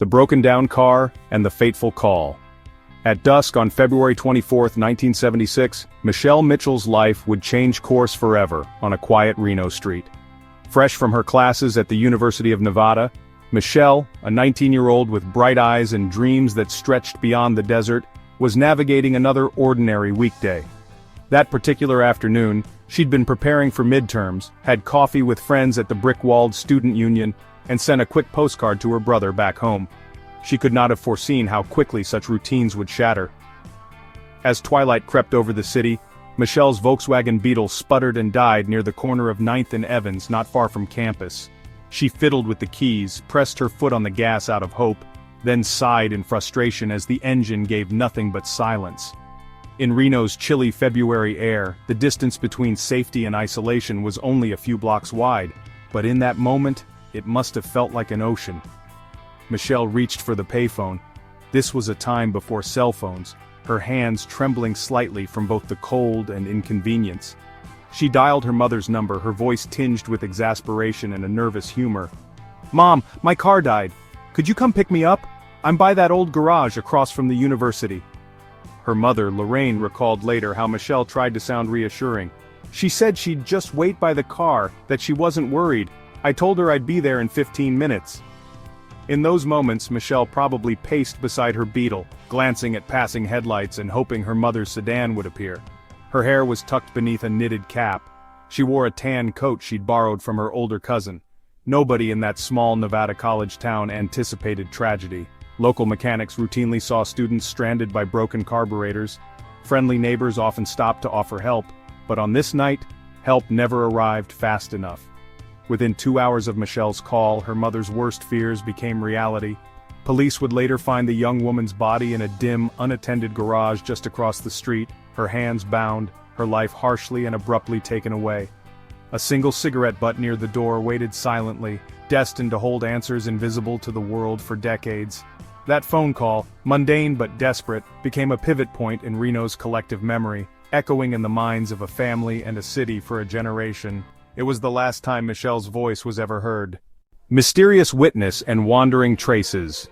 the broken-down car, and the fateful call. At dusk on February 24, 1976, Michelle Mitchell's life would change course forever on a quiet Reno street. Fresh from her classes at the University of Nevada, Michelle, a 19-year-old with bright eyes and dreams that stretched beyond the desert, was navigating another ordinary weekday. That particular afternoon, she'd been preparing for midterms, had coffee with friends at the brick-walled student union, and sent a quick postcard to her brother back home. She could not have foreseen how quickly such routines would shatter. As twilight crept over the city, Michelle's Volkswagen Beetle sputtered and died near the corner of 9th and Evans, not far from campus. She fiddled with the keys, pressed her foot on the gas out of hope, then sighed in frustration as the engine gave nothing but silence. In Reno's chilly February air, the distance between safety and isolation was only a few blocks wide, but in that moment, it must have felt like an ocean. Michelle reached for the payphone. This was a time before cell phones, her hands trembling slightly from both the cold and inconvenience. She dialed her mother's number, her voice tinged with exasperation and a nervous humor. "Mom, my car died. Could you come pick me up? I'm by that old garage across from the university." Her mother, Lorraine, recalled later how Michelle tried to sound reassuring. "She said she'd just wait by the car, that she wasn't worried. I told her I'd be there in 15 minutes. In those moments, Michelle probably paced beside her Beetle, glancing at passing headlights and hoping her mother's sedan would appear. Her hair was tucked beneath a knitted cap. She wore a tan coat she'd borrowed from her older cousin. Nobody in that small Nevada college town anticipated tragedy. Local mechanics routinely saw students stranded by broken carburetors. Friendly neighbors often stopped to offer help, but on this night, help never arrived fast enough. Within 2 hours of Michelle's call, her mother's worst fears became reality. Police would later find the young woman's body in a dim, unattended garage just across the street, her hands bound, her life harshly and abruptly taken away. A single cigarette butt near the door waited silently, destined to hold answers invisible to the world for decades. That phone call, mundane but desperate, became a pivot point in Reno's collective memory, echoing in the minds of a family and a city for a generation. It was the last time Michelle's voice was ever heard. Mysterious witness and wandering traces.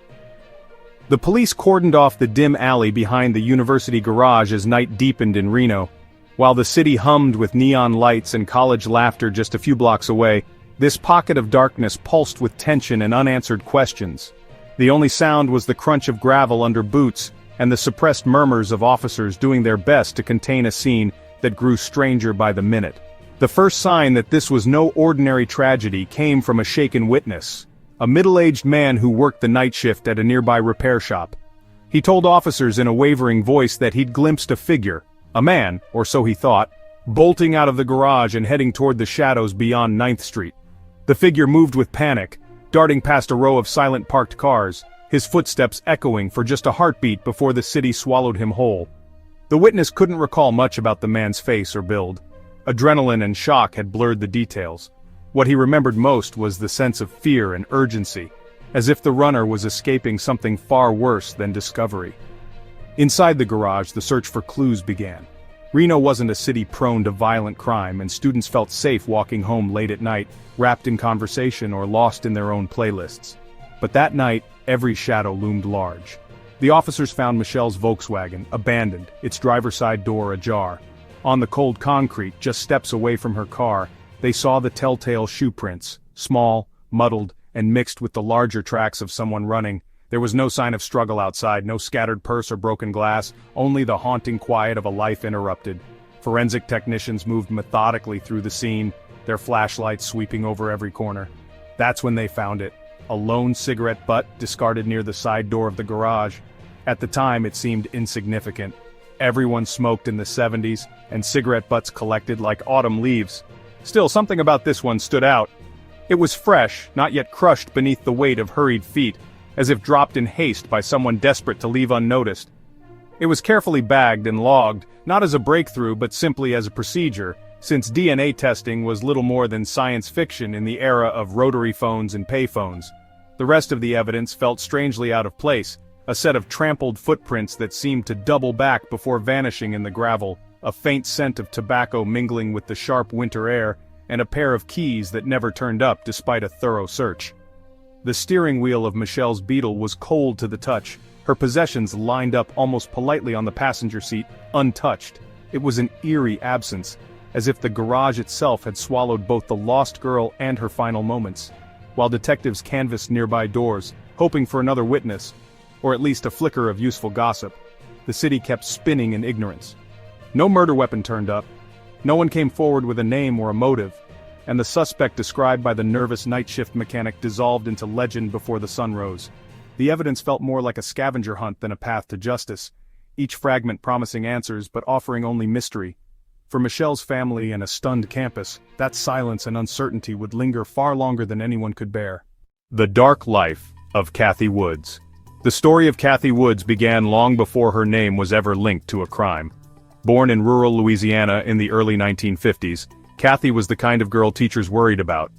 The police cordoned off the dim alley behind the university garage as night deepened in Reno. While the city hummed with neon lights and college laughter just a few blocks away, this pocket of darkness pulsed with tension and unanswered questions. The only sound was the crunch of gravel under boots and the suppressed murmurs of officers doing their best to contain a scene that grew stranger by the minute. The first sign that this was no ordinary tragedy came from a shaken witness, a middle-aged man who worked the night shift at a nearby repair shop. He told officers in a wavering voice that he'd glimpsed a figure, a man, or so he thought, bolting out of the garage and heading toward the shadows beyond 9th Street. The figure moved with panic, darting past a row of silent parked cars, his footsteps echoing for just a heartbeat before the city swallowed him whole. The witness couldn't recall much about the man's face or build. Adrenaline and shock had blurred the details. What he remembered most was the sense of fear and urgency, as if the runner was escaping something far worse than discovery. Inside the garage, the search for clues began. Reno wasn't a city prone to violent crime, and students felt safe walking home late at night, wrapped in conversation or lost in their own playlists. But that night, every shadow loomed large. The officers found Michelle's Volkswagen, abandoned, its driver's side door ajar. On the cold concrete, just steps away from her car, they saw the telltale shoe prints, small, muddled, and mixed with the larger tracks of someone running. There was no sign of struggle outside, no scattered purse or broken glass, only the haunting quiet of a life interrupted. Forensic technicians moved methodically through the scene, their flashlights sweeping over every corner. That's when they found it, a lone cigarette butt discarded near the side door of the garage. At the time, it seemed insignificant. Everyone smoked in the 70s, and cigarette butts collected like autumn leaves. Still, something about this one stood out. It was fresh, not yet crushed beneath the weight of hurried feet, as if dropped in haste by someone desperate to leave unnoticed. It was carefully bagged and logged, not as a breakthrough but simply as a procedure, since DNA testing was little more than science fiction in the era of rotary phones and payphones. The rest of the evidence felt strangely out of place, a set of trampled footprints that seemed to double back before vanishing in the gravel, a faint scent of tobacco mingling with the sharp winter air, and a pair of keys that never turned up despite a thorough search. The steering wheel of Michelle's Beetle was cold to the touch, her possessions lined up almost politely on the passenger seat, untouched. It was an eerie absence, as if the garage itself had swallowed both the lost girl and her final moments. While detectives canvassed nearby doors, hoping for another witness, or at least a flicker of useful gossip, the city kept spinning in ignorance. No murder weapon turned up, no one came forward with a name or a motive, and the suspect described by the nervous night shift mechanic dissolved into legend before the sun rose. The evidence felt more like a scavenger hunt than a path to justice, each fragment promising answers but offering only mystery. For Michelle's family and a stunned campus, that silence and uncertainty would linger far longer than anyone could bear. The Dark Life of Kathy Woods. The story of Kathy Woods began long before her name was ever linked to a crime. Born in rural Louisiana in the early 1950s, Kathy was the kind of girl teachers worried about.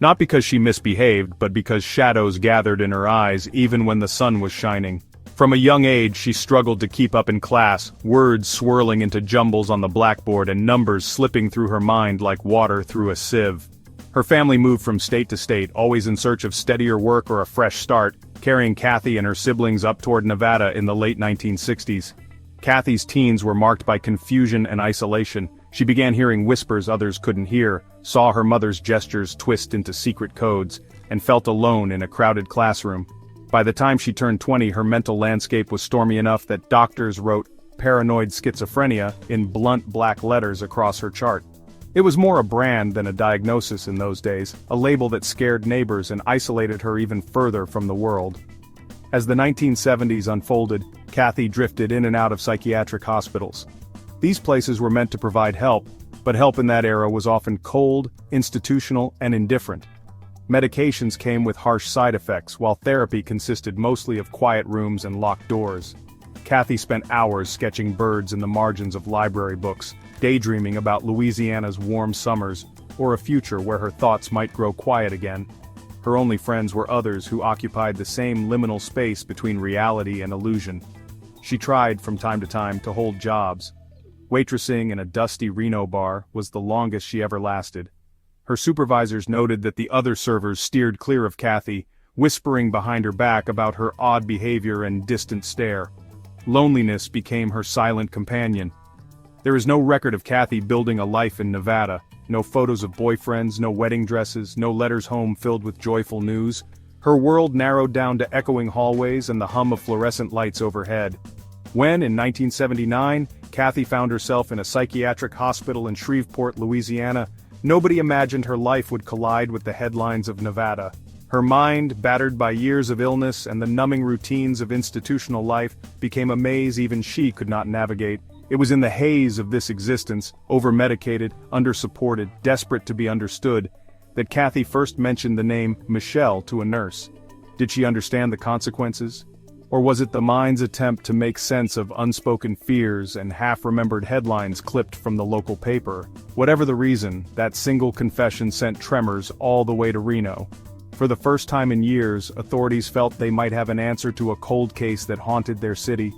Not because she misbehaved, but because shadows gathered in her eyes even when the sun was shining. From a young age she struggled to keep up in class, words swirling into jumbles on the blackboard and numbers slipping through her mind like water through a sieve. Her family moved from state to state, always in search of steadier work or a fresh start, carrying Kathy and her siblings up toward Nevada in the late 1960s. Kathy's teens were marked by confusion and isolation. She began hearing whispers others couldn't hear, saw her mother's gestures twist into secret codes, and felt alone in a crowded classroom. By the time she turned 20, her mental landscape was stormy enough that doctors wrote paranoid schizophrenia in blunt black letters across her chart. It was more a brand than a diagnosis in those days, a label that scared neighbors and isolated her even further from the world. As the 1970s unfolded, Kathy drifted in and out of psychiatric hospitals. These places were meant to provide help, but help in that era was often cold, institutional, and indifferent. Medications came with harsh side effects, while therapy consisted mostly of quiet rooms and locked doors. Kathy spent hours sketching birds in the margins of library books, daydreaming about Louisiana's warm summers, or a future where her thoughts might grow quiet again. Her only friends were others who occupied the same liminal space between reality and illusion. She tried from time to time to hold jobs. Waitressing in a dusty Reno bar was the longest she ever lasted. Her supervisors noted that the other servers steered clear of Kathy, whispering behind her back about her odd behavior and distant stare. Loneliness became her silent companion. There is no record of Kathy building a life in Nevada, no photos of boyfriends, no wedding dresses, no letters home filled with joyful news. Her world narrowed down to echoing hallways and the hum of fluorescent lights overhead. When, in 1979, Kathy found herself in a psychiatric hospital in Shreveport, Louisiana, nobody imagined her life would collide with the headlines of Nevada. Her mind, battered by years of illness and the numbing routines of institutional life, became a maze even she could not navigate. It was in the haze of this existence, over-medicated, under-supported, desperate to be understood, that Kathy first mentioned the name Michelle to a nurse. Did she understand the consequences? Or was it the mind's attempt to make sense of unspoken fears and half-remembered headlines clipped from the local paper? Whatever the reason, that single confession sent tremors all the way to Reno. For the first time in years, authorities felt they might have an answer to a cold case that haunted their city.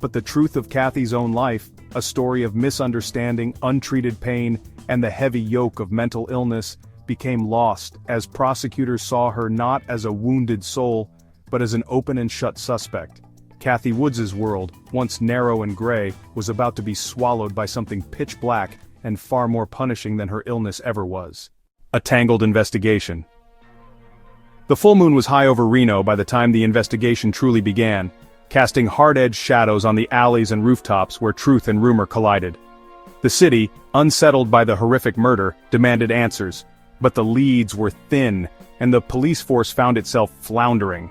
But the truth of Kathy's own life, a story of misunderstanding, untreated pain, and the heavy yoke of mental illness, became lost as prosecutors saw her not as a wounded soul, but as an open and shut suspect. Kathy Woods' world, once narrow and gray, was about to be swallowed by something pitch black and far more punishing than her illness ever was. A tangled investigation. The full moon was high over Reno by the time the investigation truly began, casting hard-edged shadows on the alleys and rooftops where truth and rumor collided. The city, unsettled by the horrific murder, demanded answers, but the leads were thin, and the police force found itself floundering.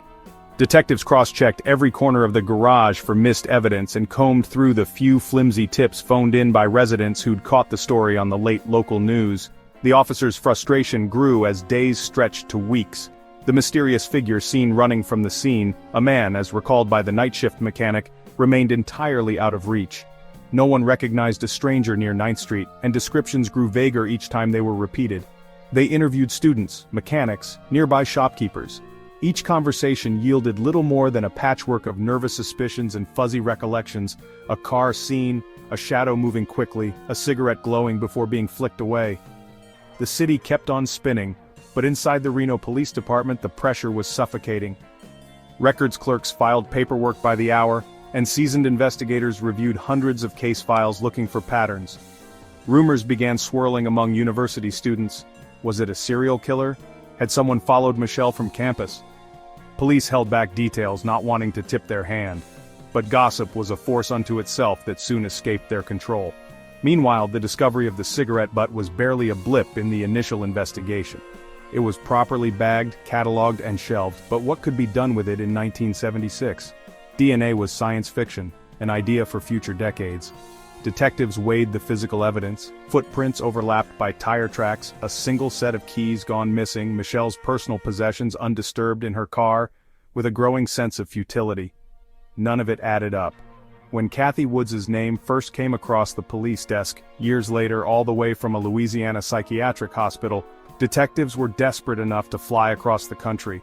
Detectives cross-checked every corner of the garage for missed evidence and combed through the few flimsy tips phoned in by residents who'd caught the story on the late local news. The officers' frustration grew as days stretched to weeks. The mysterious figure seen running from the scene, a man as recalled by the night shift mechanic, remained entirely out of reach. No one recognized a stranger near 9th Street, and descriptions grew vaguer each time they were repeated. They interviewed students, mechanics, nearby shopkeepers. Each conversation yielded little more than a patchwork of nervous suspicions and fuzzy recollections, a car seen, a shadow moving quickly, a cigarette glowing before being flicked away. The city kept on spinning, But inside the Reno Police Department, the pressure was suffocating. Records clerks filed paperwork by the hour, and seasoned investigators reviewed hundreds of case files looking for patterns. Rumors began swirling among university students. Was it a serial killer? Had someone followed Michelle from campus? Police held back details, not wanting to tip their hand. But gossip was a force unto itself that soon escaped their control. Meanwhile, the discovery of the cigarette butt was barely a blip in the initial investigation. It was properly bagged, cataloged, and shelved, but what could be done with it in 1976? DNA was science fiction, an idea for future decades. Detectives weighed the physical evidence, footprints overlapped by tire tracks, a single set of keys gone missing, Michelle's personal possessions undisturbed in her car, with a growing sense of futility. None of it added up. When Kathy Woods' name first came across the police desk, years later all the way from a Louisiana psychiatric hospital, detectives were desperate enough to fly across the country.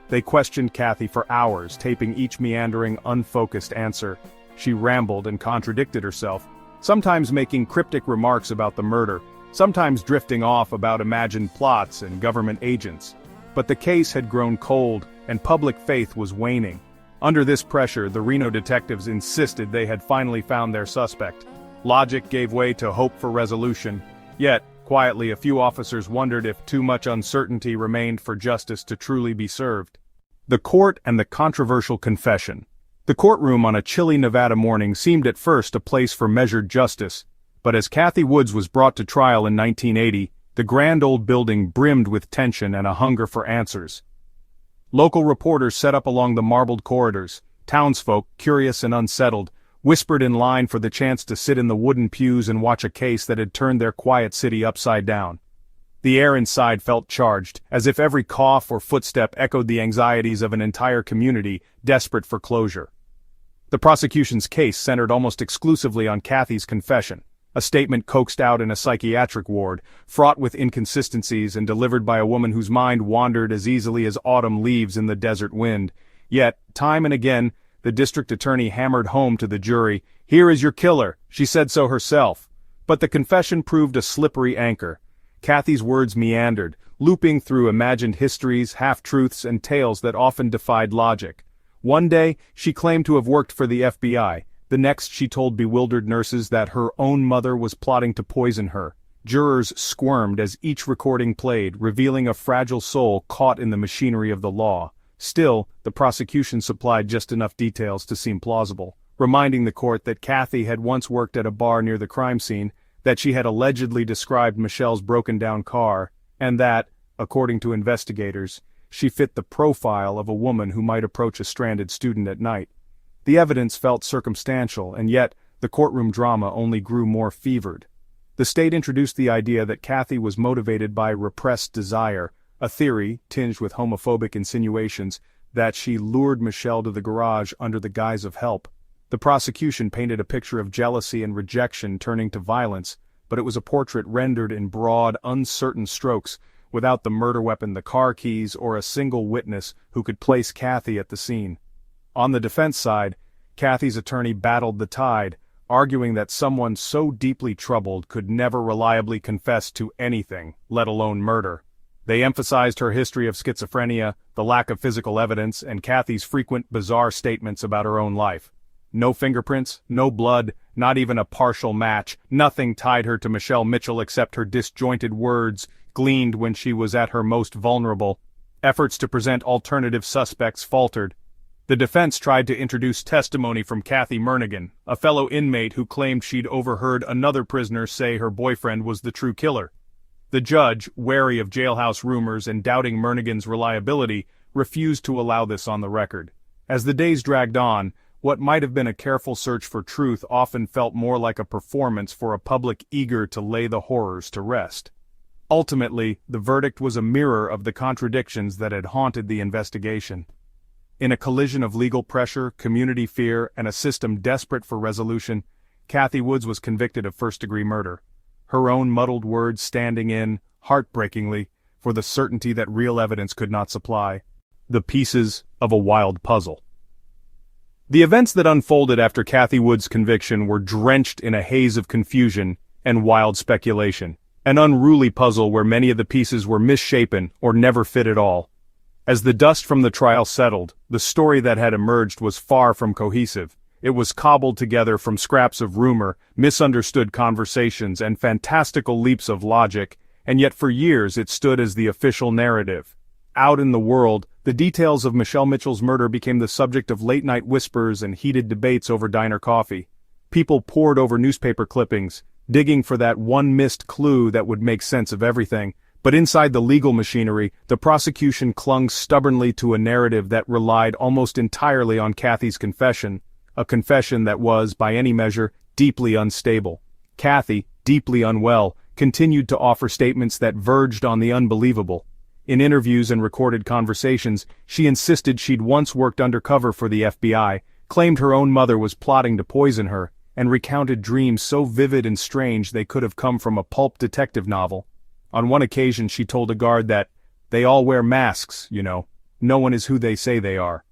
They questioned Kathy for hours, taping each meandering, unfocused answer. She rambled and contradicted herself, sometimes making cryptic remarks about the murder, sometimes drifting off about imagined plots and government agents. But the case had grown cold, and public faith was waning. Under this pressure, the Reno detectives insisted they had finally found their suspect. Logic gave way to hope for resolution. Yet, quietly, a few officers wondered if too much uncertainty remained for justice to truly be served. The court and the controversial confession. The courtroom on a chilly Nevada morning seemed at first a place for measured justice, but as Kathy Woods was brought to trial in 1980, the grand old building brimmed with tension and a hunger for answers. Local reporters set up along the marbled corridors. Townsfolk, curious and unsettled, whispered in line for the chance to sit in the wooden pews and watch a case that had turned their quiet city upside down. The air inside felt charged, as if every cough or footstep echoed the anxieties of an entire community, desperate for closure. The prosecution's case centered almost exclusively on Kathy's confession, a statement coaxed out in a psychiatric ward, fraught with inconsistencies and delivered by a woman whose mind wandered as easily as autumn leaves in the desert wind. Yet, time and again, the district attorney hammered home to the jury, "Here is your killer, she said so herself." But the confession proved a slippery anchor. Kathy's words meandered, looping through imagined histories, half-truths, and tales that often defied logic. One day, she claimed to have worked for the FBI. The next, she told bewildered nurses that her own mother was plotting to poison her. Jurors squirmed as each recording played, revealing a fragile soul caught in the machinery of the law. Still, the prosecution supplied just enough details to seem plausible, reminding the court that Kathy had once worked at a bar near the crime scene, that she had allegedly described Michelle's broken-down car, and that, according to investigators, she fit the profile of a woman who might approach a stranded student at night. The evidence felt circumstantial, and yet, the courtroom drama only grew more fevered. The state introduced the idea that Kathy was motivated by repressed desire, a theory, tinged with homophobic insinuations, that she lured Michelle to the garage under the guise of help. The prosecution painted a picture of jealousy and rejection turning to violence, but it was a portrait rendered in broad, uncertain strokes, without the murder weapon, the car keys, or a single witness who could place Kathy at the scene. On the defense side, Kathy's attorney battled the tide, arguing that someone so deeply troubled could never reliably confess to anything, let alone murder. They emphasized her history of schizophrenia, the lack of physical evidence, and Kathy's frequent bizarre statements about her own life. No fingerprints, no blood, not even a partial match, nothing tied her to Michelle Mitchell except her disjointed words, gleaned when she was at her most vulnerable. Efforts to present alternative suspects faltered. The defense tried to introduce testimony from Kathy Murnigan, a fellow inmate who claimed she'd overheard another prisoner say her boyfriend was the true killer. The judge, wary of jailhouse rumors and doubting Murnigan's reliability, refused to allow this on the record. As the days dragged on, what might have been a careful search for truth often felt more like a performance for a public eager to lay the horrors to rest. Ultimately, the verdict was a mirror of the contradictions that had haunted the investigation. In a collision of legal pressure, community fear, and a system desperate for resolution, Kathy Woods was convicted of first-degree murder, her own muddled words standing in, heartbreakingly, for the certainty that real evidence could not supply, the pieces of a wild puzzle. The events that unfolded after Kathy Woods' conviction were drenched in a haze of confusion and wild speculation, An unruly puzzle where many of the pieces were misshapen or never fit at all. As the dust from the trial settled, the story that had emerged was far from cohesive. It was cobbled together from scraps of rumor, misunderstood conversations, and fantastical leaps of logic, and yet for years it stood as the official narrative. Out in the world, the details of Michelle Mitchell's murder became the subject of late-night whispers and heated debates over diner coffee. People pored over newspaper clippings, digging for that one missed clue that would make sense of everything. But inside the legal machinery, the prosecution clung stubbornly to a narrative that relied almost entirely on Kathy's confession, a confession that was, by any measure, deeply unstable. Kathy, deeply unwell, continued to offer statements that verged on the unbelievable. In interviews and recorded conversations, she insisted she'd once worked undercover for the FBI, claimed her own mother was plotting to poison her, and recounted dreams so vivid and strange they could have come from a pulp detective novel. On one occasion she told a guard that, "They all wear masks, you know. No one is who they say they are."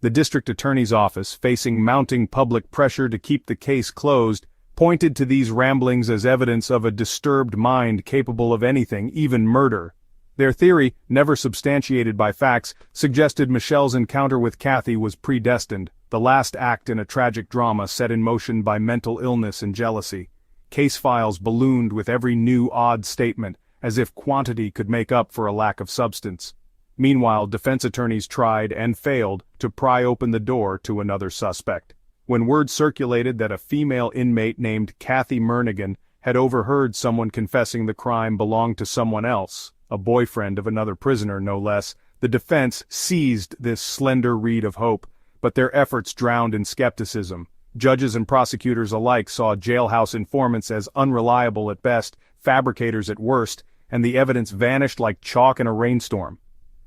The district attorney's office, facing mounting public pressure to keep the case closed, pointed to these ramblings as evidence of a disturbed mind capable of anything, even murder. Their theory, never substantiated by facts, suggested Michelle's encounter with Kathy was predestined, the last act in a tragic drama set in motion by mental illness and jealousy. Case files ballooned with every new odd statement, as if quantity could make up for a lack of substance. Meanwhile, defense attorneys tried, and failed, to pry open the door to another suspect. When word circulated that a female inmate named Kathy Murnigan had overheard someone confessing the crime belonged to someone else, a boyfriend of another prisoner no less, the defense seized this slender reed of hope, but their efforts drowned in skepticism. Judges and prosecutors alike saw jailhouse informants as unreliable at best, fabricators at worst, and the evidence vanished like chalk in a rainstorm.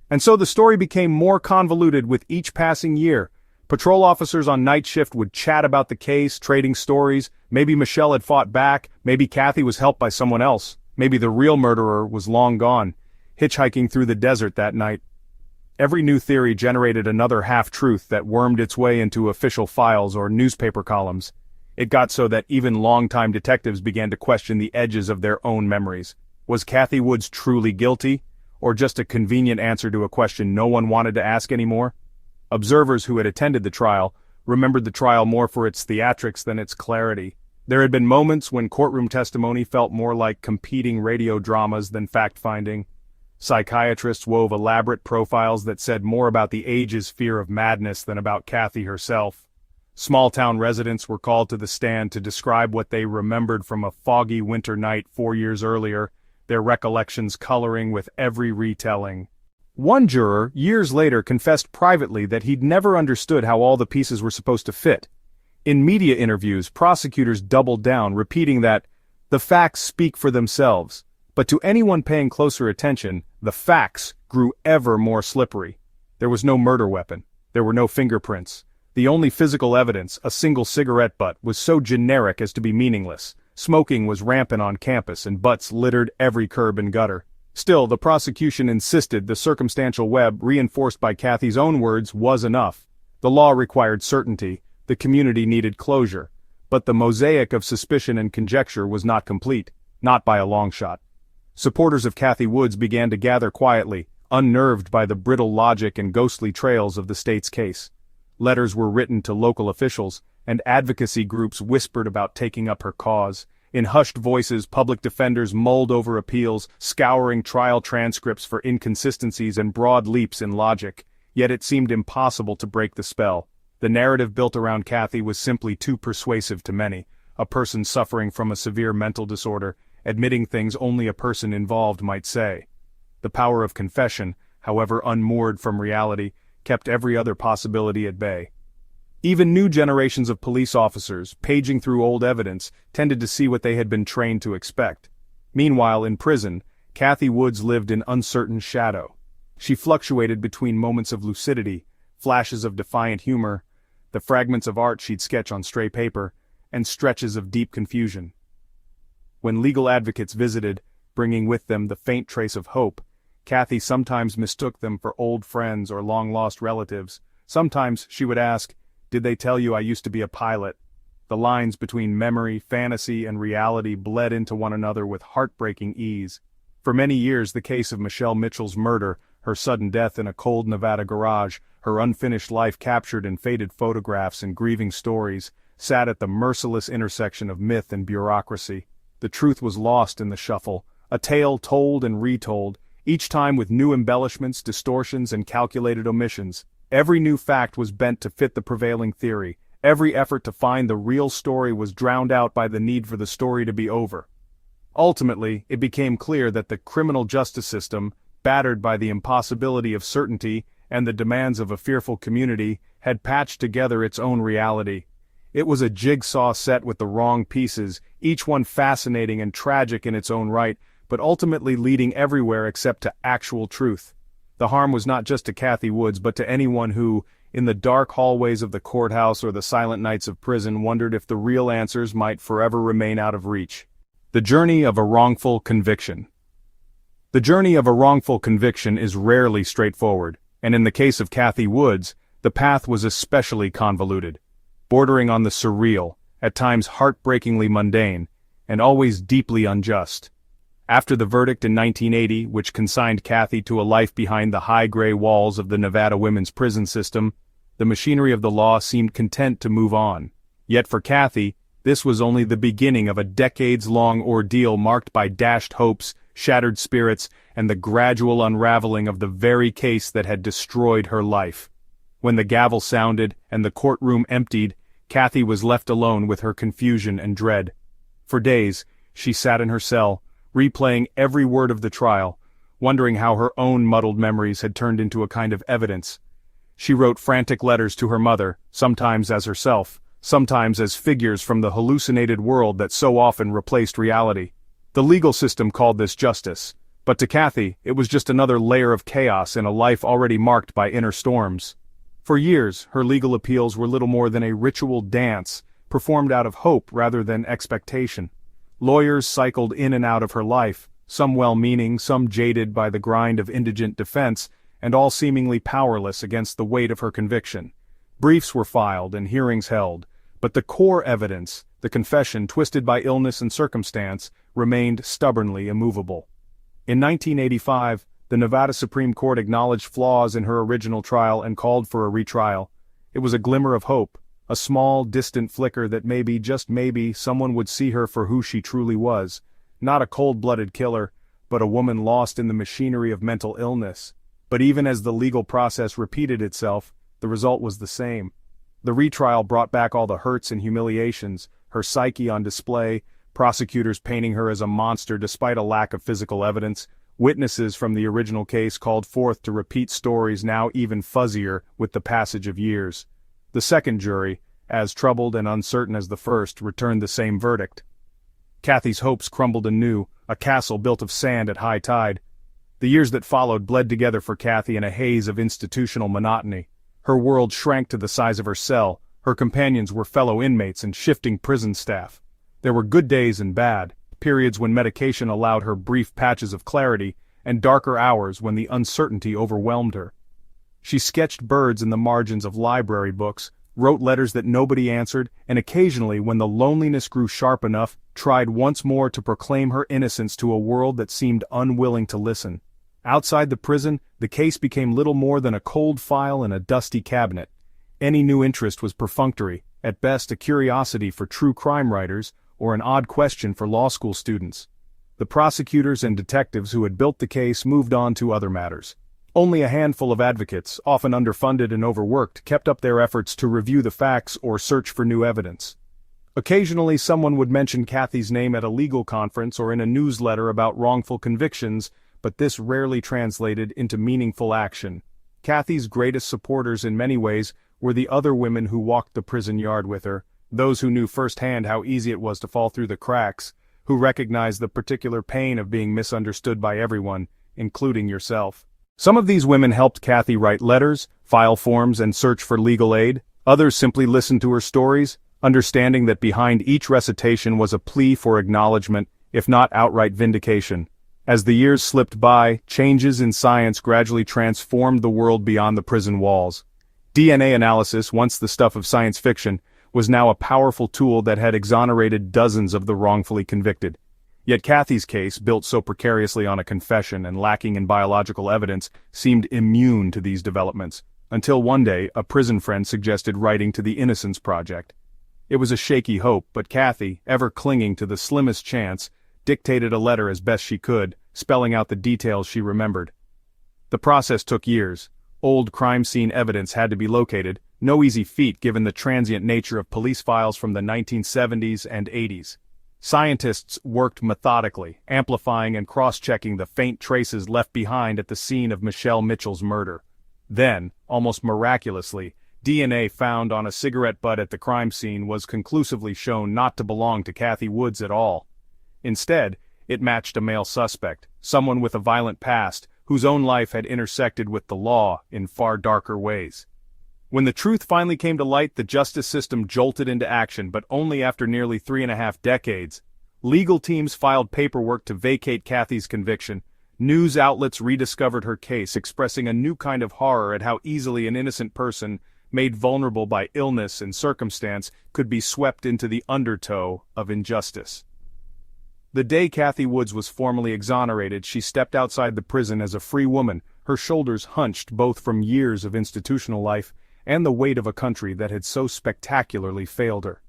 And so the story became more convoluted with each passing year. Patrol officers on night shift would chat about the case, trading stories. Maybe Michelle had fought back, maybe Kathy was helped by someone else, maybe the real murderer was long gone, hitchhiking through the desert that night. Every new theory generated another half-truth that wormed its way into official files or newspaper columns. It got so that even longtime detectives began to question the edges of their own memories. Was Kathy Woods truly guilty, or just a convenient answer to a question no one wanted to ask anymore? Observers who had attended the trial remembered the trial more for its theatrics than its clarity. There had been moments when courtroom testimony felt more like competing radio dramas than fact-finding. Psychiatrists wove elaborate profiles that said more about the age's fear of madness than about Kathy herself. Small-town residents were called to the stand to describe what they remembered from a foggy winter night 4 years earlier, their recollections coloring with every retelling. One juror, years later, confessed privately that he'd never understood how all the pieces were supposed to fit. In media interviews, prosecutors doubled down, repeating that, "The facts speak for themselves." But to anyone paying closer attention, the facts grew ever more slippery. There was no murder weapon. There were no fingerprints. The only physical evidence, a single cigarette butt, was so generic as to be meaningless. Smoking was rampant on campus and butts littered every curb and gutter. Still, the prosecution insisted the circumstantial web, reinforced by Kathy's own words, was enough. The law required certainty. The community needed closure. But the mosaic of suspicion and conjecture was not complete, not by a long shot. Supporters of Kathy Woods began to gather quietly, unnerved by the brittle logic and ghostly trails of the state's case. Letters were written to local officials, and advocacy groups whispered about taking up her cause. In hushed voices, public defenders mulled over appeals, scouring trial transcripts for inconsistencies and broad leaps in logic. Yet it seemed impossible to break the spell. The narrative built around Kathy was simply too persuasive to many. A person suffering from a severe mental disorder, admitting things only a person involved might say. The power of confession, however unmoored from reality, kept every other possibility at bay. Even new generations of police officers, paging through old evidence, tended to see what they had been trained to expect. Meanwhile, in prison, Kathy Woods lived in uncertain shadow. She fluctuated between moments of lucidity, flashes of defiant humor, the fragments of art she'd sketch on stray paper, and stretches of deep confusion. When legal advocates visited, bringing with them the faint trace of hope, Kathy sometimes mistook them for old friends or long-lost relatives. Sometimes she would ask, "Did they tell you I used to be a pilot?" the lines between memory, fantasy, and reality bled into one another with heartbreaking ease. For many years, the case of Michelle Mitchell's murder, her sudden death in a cold Nevada garage, her unfinished life captured in faded photographs and grieving stories, sat at the merciless intersection of myth and bureaucracy. The truth was lost in the shuffle, a tale told and retold, each time with new embellishments, distortions, and calculated omissions. Every new fact was bent to fit the prevailing theory. Every effort to find the real story was drowned out by the need for the story to be over. Ultimately, it became clear that the criminal justice system, battered by the impossibility of certainty and the demands of a fearful community, had patched together its own reality. It was a jigsaw set with the wrong pieces, each one fascinating and tragic in its own right, but ultimately leading everywhere except to actual truth. The harm was not just to Kathy Woods but to anyone who, in the dark hallways of the courthouse or the silent nights of prison, wondered if the real answers might forever remain out of reach. The journey of a wrongful conviction. The journey of a wrongful conviction is rarely straightforward, and in the case of Kathy Woods, the path was especially convoluted, bordering on the surreal, at times heartbreakingly mundane, and always deeply unjust. After the verdict in 1980, which consigned Kathy to a life behind the high gray walls of the Nevada women's prison system, the machinery of the law seemed content to move on. Yet for Kathy, this was only the beginning of a decades-long ordeal marked by dashed hopes, shattered spirits, and the gradual unraveling of the very case that had destroyed her life. When the gavel sounded and the courtroom emptied, Kathy was left alone with her confusion and dread. For days, she sat in her cell, replaying every word of the trial, wondering how her own muddled memories had turned into a kind of evidence. She wrote frantic letters to her mother, sometimes as herself, sometimes as figures from the hallucinated world that so often replaced reality. The legal system called this justice, but to Kathy, it was just another layer of chaos in a life already marked by inner storms. For years, her legal appeals were little more than a ritual dance, performed out of hope rather than expectation. Lawyers cycled in and out of her life, some well-meaning, some jaded by the grind of indigent defense, and all seemingly powerless against the weight of her conviction. Briefs were filed and hearings held, but the core evidence, the confession twisted by illness and circumstance, remained stubbornly immovable. In 1985, the Nevada Supreme Court acknowledged flaws in her original trial and called for a retrial. It was a glimmer of hope, a small, distant flicker that maybe, just maybe, someone would see her for who she truly was. Not a cold-blooded killer, but a woman lost in the machinery of mental illness. But even as the legal process repeated itself, the result was the same. The retrial brought back all the hurts and humiliations, her psyche on display, prosecutors painting her as a monster despite a lack of physical evidence. Witnesses from the original case called forth to repeat stories now even fuzzier with the passage of years. The second jury, as troubled and uncertain as the first, returned the same verdict. Kathy's hopes crumbled anew, a castle built of sand at high tide. The years that followed bled together for Kathy in a haze of institutional monotony. Her world shrank to the size of her cell, her companions were fellow inmates and shifting prison staff. There were good days and bad, periods when medication allowed her brief patches of clarity, and darker hours when the uncertainty overwhelmed her. She sketched birds in the margins of library books, wrote letters that nobody answered, and occasionally, when the loneliness grew sharp enough, tried once more to proclaim her innocence to a world that seemed unwilling to listen. Outside the prison, the case became little more than a cold file in a dusty cabinet. Any new interest was perfunctory, at best a curiosity for true crime writers, or an odd question for law school students. The prosecutors and detectives who had built the case moved on to other matters. Only a handful of advocates, often underfunded and overworked, kept up their efforts to review the facts or search for new evidence. Occasionally someone would mention Kathy's name at a legal conference or in a newsletter about wrongful convictions, but this rarely translated into meaningful action. Kathy's greatest supporters in many ways were the other women who walked the prison yard with her, those who knew firsthand how easy it was to fall through the cracks, who recognized the particular pain of being misunderstood by everyone, including yourself. Some of these women helped Kathy write letters, file forms, and search for legal aid. Others simply listened to her stories, understanding that behind each recitation was a plea for acknowledgement, if not outright vindication. As the years slipped by, changes in science gradually transformed the world beyond the prison walls. DNA analysis, once the stuff of science fiction, was now a powerful tool that had exonerated dozens of the wrongfully convicted. Yet Kathy's case, built so precariously on a confession and lacking in biological evidence, seemed immune to these developments, until one day a prison friend suggested writing to the Innocence Project. It was a shaky hope, but Kathy, ever clinging to the slimmest chance, dictated a letter as best she could, spelling out the details she remembered. The process took years. Old crime scene evidence had to be located, no easy feat given the transient nature of police files from the 1970s and 80s. Scientists worked methodically, amplifying and cross-checking the faint traces left behind at the scene of Michelle Mitchell's murder. Then, almost miraculously, DNA found on a cigarette butt at the crime scene was conclusively shown not to belong to Kathy Woods at all. Instead, it matched a male suspect, someone with a violent past, whose own life had intersected with the law in far darker ways. When the truth finally came to light, the justice system jolted into action, but only after nearly 3.5 decades. Legal teams filed paperwork to vacate Kathy's conviction. News outlets rediscovered her case, expressing a new kind of horror at how easily an innocent person, made vulnerable by illness and circumstance, could be swept into the undertow of injustice. The day Kathy Woods was formally exonerated, she stepped outside the prison as a free woman, her shoulders hunched both from years of institutional life and the weight of a country that had so spectacularly failed her.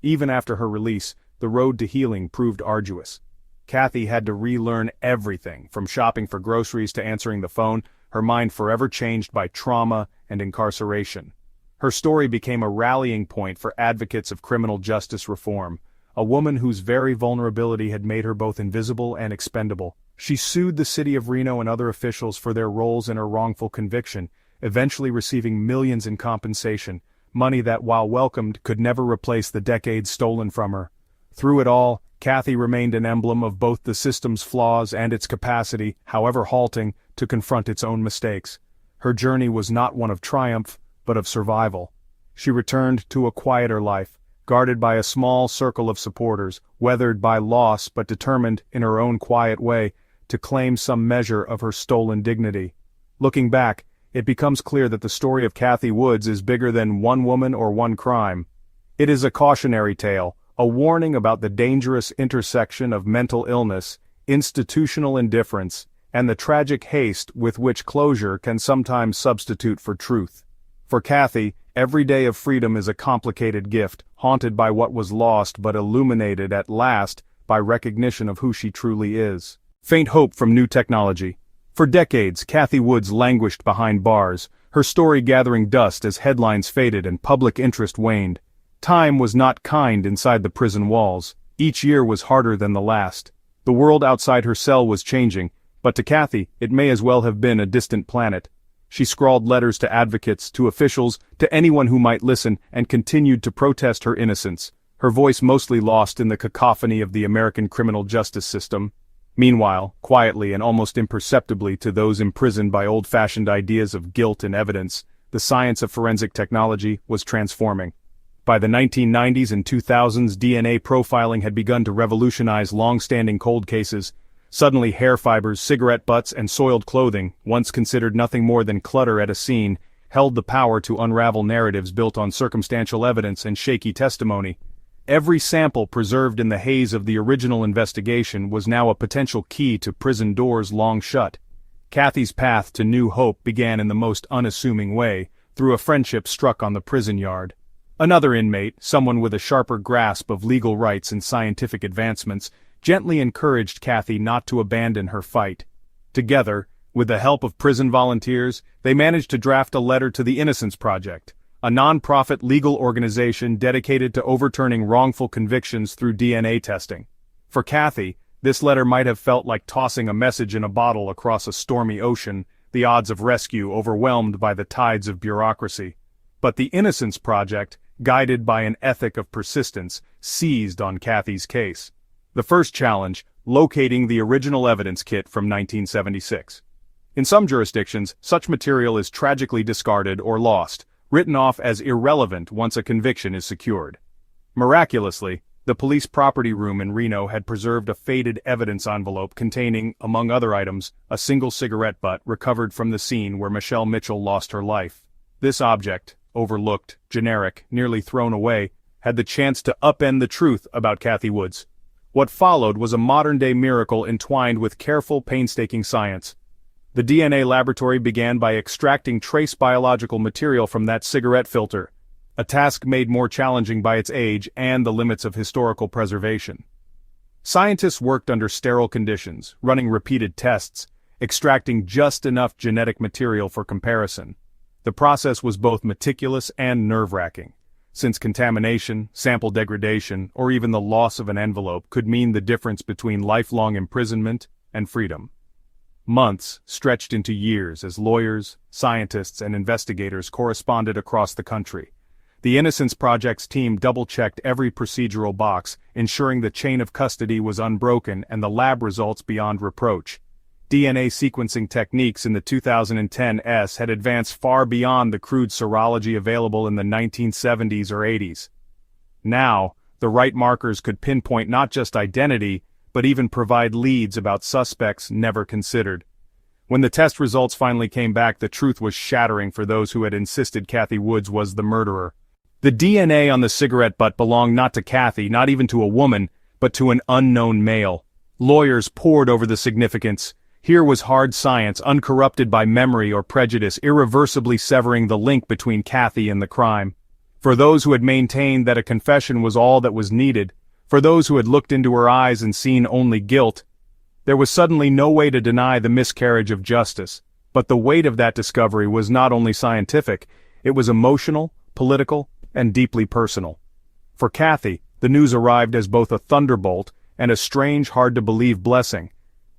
Even after her release, the road to healing proved arduous. Kathy had to relearn everything, from shopping for groceries to answering the phone, her mind forever changed by trauma and incarceration. Her story became a rallying point for advocates of criminal justice reform, a woman whose very vulnerability had made her both invisible and expendable. She sued the city of Reno and other officials for their roles in her wrongful conviction, eventually receiving millions in compensation, money that, while welcomed, could never replace the decades stolen from her. Through it all, Kathy remained an emblem of both the system's flaws and its capacity, however halting, to confront its own mistakes. Her journey was not one of triumph, but of survival. She returned to a quieter life, guarded by a small circle of supporters, weathered by loss but determined, in her own quiet way, to claim some measure of her stolen dignity. Looking back, it becomes clear that the story of Kathy Woods is bigger than one woman or one crime. It is a cautionary tale, a warning about the dangerous intersection of mental illness, institutional indifference, and the tragic haste with which closure can sometimes substitute for truth. For Kathy, every day of freedom is a complicated gift, haunted by what was lost but illuminated at last by recognition of who she truly is. Faint hope from new technology. For decades, Kathy Woods languished behind bars, her story gathering dust as headlines faded and public interest waned. Time was not kind inside the prison walls. Each year was harder than the last. The world outside her cell was changing, but to Kathy, it may as well have been a distant planet. She scrawled letters to advocates, to officials, to anyone who might listen, and continued to protest her innocence, her voice mostly lost in the cacophony of the American criminal justice system. Meanwhile, quietly and almost imperceptibly to those imprisoned by old-fashioned ideas of guilt and evidence, the science of forensic technology was transforming. By the 1990s and 2000s, DNA profiling had begun to revolutionize long-standing cold cases. Suddenly, hair fibers, cigarette butts, and soiled clothing, once considered nothing more than clutter at a scene, held the power to unravel narratives built on circumstantial evidence and shaky testimony. Every sample preserved in the haze of the original investigation was now a potential key to prison doors long shut. Kathy's path to new hope began in the most unassuming way, through a friendship struck on the prison yard. Another inmate, someone with a sharper grasp of legal rights and scientific advancements, gently encouraged Kathy not to abandon her fight. Together, with the help of prison volunteers, they managed to draft a letter to the Innocence Project, a non-profit legal organization dedicated to overturning wrongful convictions through DNA testing. For Kathy, this letter might have felt like tossing a message in a bottle across a stormy ocean, the odds of rescue overwhelmed by the tides of bureaucracy. But the Innocence Project, guided by an ethic of persistence, seized on Kathy's case. The first challenge, locating the original evidence kit from 1976. In some jurisdictions, such material is tragically discarded or lost, written off as irrelevant once a conviction is secured. Miraculously, the police property room in Reno had preserved a faded evidence envelope containing, among other items, a single cigarette butt recovered from the scene where Michelle Mitchell lost her life. This object, overlooked, generic, nearly thrown away, had the chance to upend the truth about Kathy Woods. What followed was a modern-day miracle entwined with careful, painstaking science. The DNA laboratory began by extracting trace biological material from that cigarette filter, a task made more challenging by its age and the limits of historical preservation. Scientists worked under sterile conditions, running repeated tests, extracting just enough genetic material for comparison. The process was both meticulous and nerve-wracking, since contamination, sample degradation, or even the loss of an envelope could mean the difference between lifelong imprisonment and freedom. Months stretched into years as lawyers, scientists, and investigators corresponded across the country. The Innocence Project's team double-checked every procedural box, ensuring the chain of custody was unbroken and the lab results beyond reproach. DNA sequencing techniques in the 2010s had advanced far beyond the crude serology available in the 1970s or 80s. Now, the right markers could pinpoint not just identity, but even provide leads about suspects never considered. When the test results finally came back, the truth was shattering for those who had insisted Kathy Woods was the murderer. The DNA on the cigarette butt belonged not to Kathy, not even to a woman, but to an unknown male. Lawyers pored over the significance. Here was hard science, uncorrupted by memory or prejudice, irreversibly severing the link between Kathy and the crime. For those who had maintained that a confession was all that was needed, for those who had looked into her eyes and seen only guilt, there was suddenly no way to deny the miscarriage of justice. But the weight of that discovery was not only scientific, it was emotional, political, and deeply personal. For Kathy, the news arrived as both a thunderbolt and a strange, hard-to-believe blessing.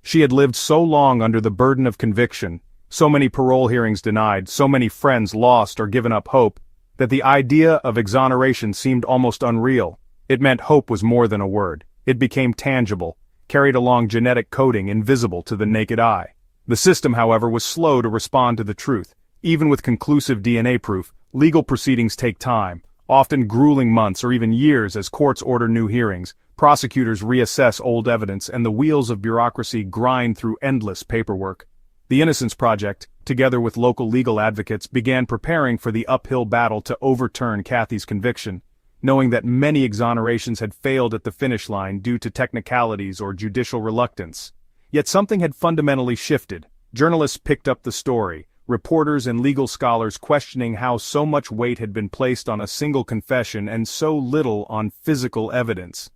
She had lived so long under the burden of conviction, so many parole hearings denied, so many friends lost or given up hope, that the idea of exoneration seemed almost unreal. It meant hope was more than a word. It became tangible, carried along genetic coding invisible to the naked eye. The system, however, was slow to respond to the truth. Even with conclusive DNA proof, legal proceedings take time, often grueling months or even years as courts order new hearings, prosecutors reassess old evidence, and the wheels of bureaucracy grind through endless paperwork. The Innocence Project, together with local legal advocates, began preparing for the uphill battle to overturn Kathy's conviction, knowing that many exonerations had failed at the finish line due to technicalities or judicial reluctance. Yet something had fundamentally shifted. Journalists picked up the story, reporters and legal scholars questioning how so much weight had been placed on a single confession and so little on physical evidence.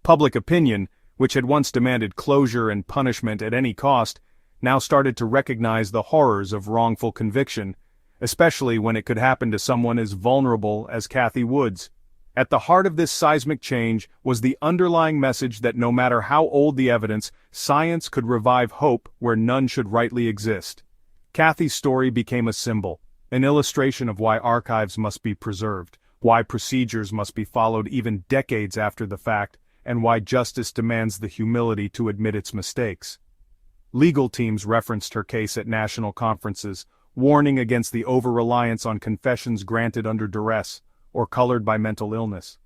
Public opinion, which had once demanded closure and punishment at any cost, now started to recognize the horrors of wrongful conviction, especially when it could happen to someone as vulnerable as Kathy Woods. At the heart of this seismic change was the underlying message that no matter how old the evidence, science could revive hope where none should rightly exist. Kathy's story became a symbol, an illustration of why archives must be preserved, why procedures must be followed even decades after the fact, and why justice demands the humility to admit its mistakes. Legal teams referenced her case at national conferences, warning against the over-reliance on confessions granted under duress, or colored by mental illness.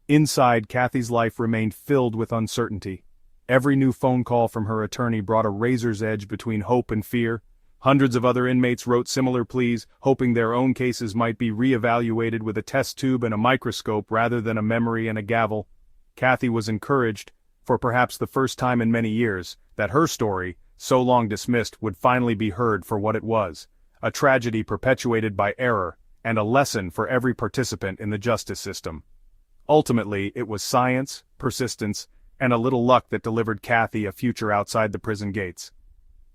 Inside, Kathy's life remained filled with uncertainty. Every new phone call from her attorney brought a razor's edge between hope and fear. Hundreds of other inmates wrote similar pleas, hoping their own cases might be re-evaluated with a test tube and a microscope rather than a memory and a gavel. Kathy was encouraged, for perhaps the first time in many years, that her story, so long dismissed, would finally be heard for what it was, a tragedy perpetuated by error, and a lesson for every participant in the justice system. Ultimately, it was science, persistence, and a little luck that delivered Kathy a future outside the prison gates.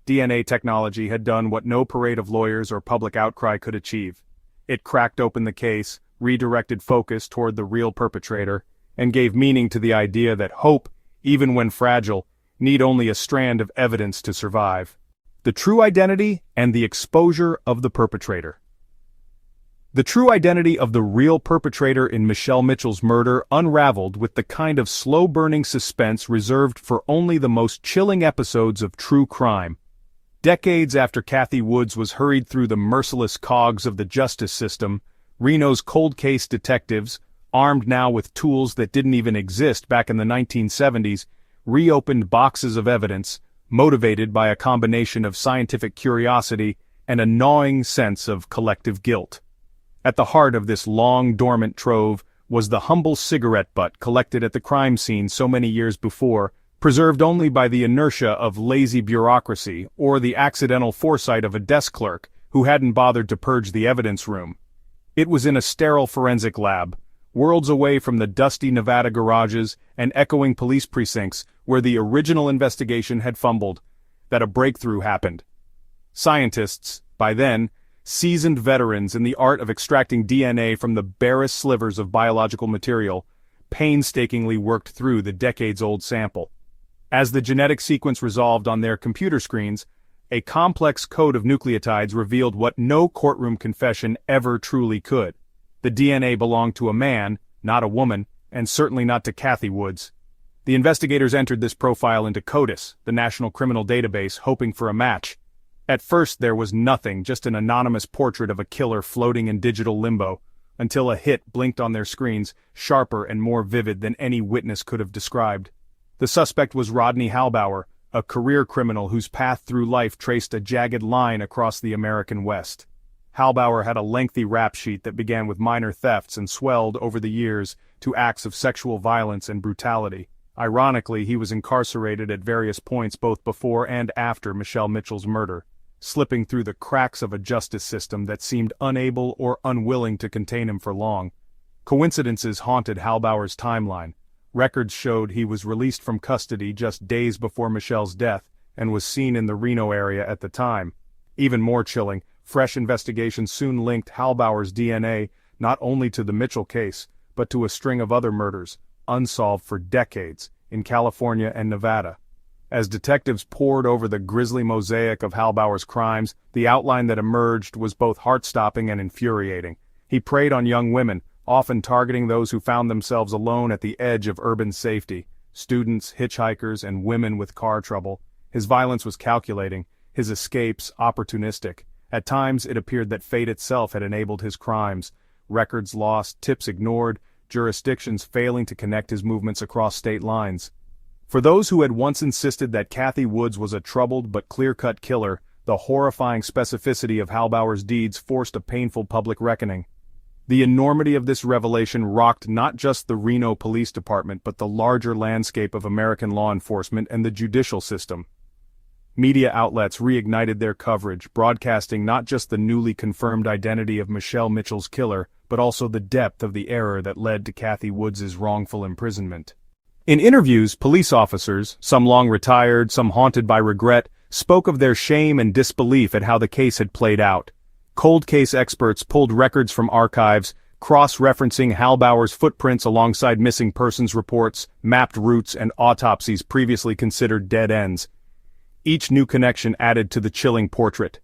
DNA technology had done what no parade of lawyers or public outcry could achieve. It cracked open the case, redirected focus toward the real perpetrator, and gave meaning to the idea that hope, even when fragile, need only a strand of evidence to survive. The true identity and the exposure of the perpetrator. The true identity of the real perpetrator in Michelle Mitchell's murder unraveled with the kind of slow-burning suspense reserved for only the most chilling episodes of true crime. Decades after Kathy Woods was hurried through the merciless cogs of the justice system, Reno's cold case detectives, armed now with tools that didn't even exist back in the 1970s, reopened boxes of evidence, motivated by a combination of scientific curiosity and a gnawing sense of collective guilt. At the heart of this long dormant trove was the humble cigarette butt collected at the crime scene so many years before, preserved only by the inertia of lazy bureaucracy or the accidental foresight of a desk clerk who hadn't bothered to purge the evidence room. It was in a sterile forensic lab, worlds away from the dusty Nevada garages and echoing police precincts where the original investigation had fumbled, that a breakthrough happened. Scientists, by then, seasoned veterans in the art of extracting DNA from the barest slivers of biological material, painstakingly worked through the decades-old sample. As the genetic sequence resolved on their computer screens, a complex code of nucleotides revealed what no courtroom confession ever truly could. The DNA belonged to a man, not a woman, and certainly not to Kathy Woods. The investigators entered this profile into CODIS, the National Criminal Database, hoping for a match. At first there was nothing, just an anonymous portrait of a killer floating in digital limbo, until a hit blinked on their screens, sharper and more vivid than any witness could have described. The suspect was Rodney Halbauer, a career criminal whose path through life traced a jagged line across the American West. Halbauer had a lengthy rap sheet that began with minor thefts and swelled over the years to acts of sexual violence and brutality. Ironically, he was incarcerated at various points both before and after Michelle Mitchell's murder, slipping through the cracks of a justice system that seemed unable or unwilling to contain him for long. Coincidences haunted Halbauer's timeline. Records showed he was released from custody just days before Michelle's death and was seen in the Reno area at the time. Even more chilling, fresh investigations soon linked Halbauer's DNA not only to the Mitchell case, but to a string of other murders, unsolved for decades, in California and Nevada. As detectives pored over the grisly mosaic of Halbauer's crimes, the outline that emerged was both heart-stopping and infuriating. He preyed on young women, often targeting those who found themselves alone at the edge of urban safety, students, hitchhikers, and women with car trouble. His violence was calculating, his escapes opportunistic. At times it appeared that fate itself had enabled his crimes, records lost, tips ignored, jurisdictions failing to connect his movements across state lines. For those who had once insisted that Kathy Woods was a troubled but clear-cut killer, the horrifying specificity of Halbauer's deeds forced a painful public reckoning. The enormity of this revelation rocked not just the Reno Police Department but the larger landscape of American law enforcement and the judicial system. Media outlets reignited their coverage, broadcasting not just the newly confirmed identity of Michelle Mitchell's killer, but also the depth of the error that led to Kathy Woods' wrongful imprisonment. In interviews, police officers, some long retired, some haunted by regret, spoke of their shame and disbelief at how the case had played out. Cold case experts pulled records from archives, cross-referencing Halbauer's footprints alongside missing persons reports, mapped routes, and autopsies previously considered dead ends. Each new connection added to the chilling portrait.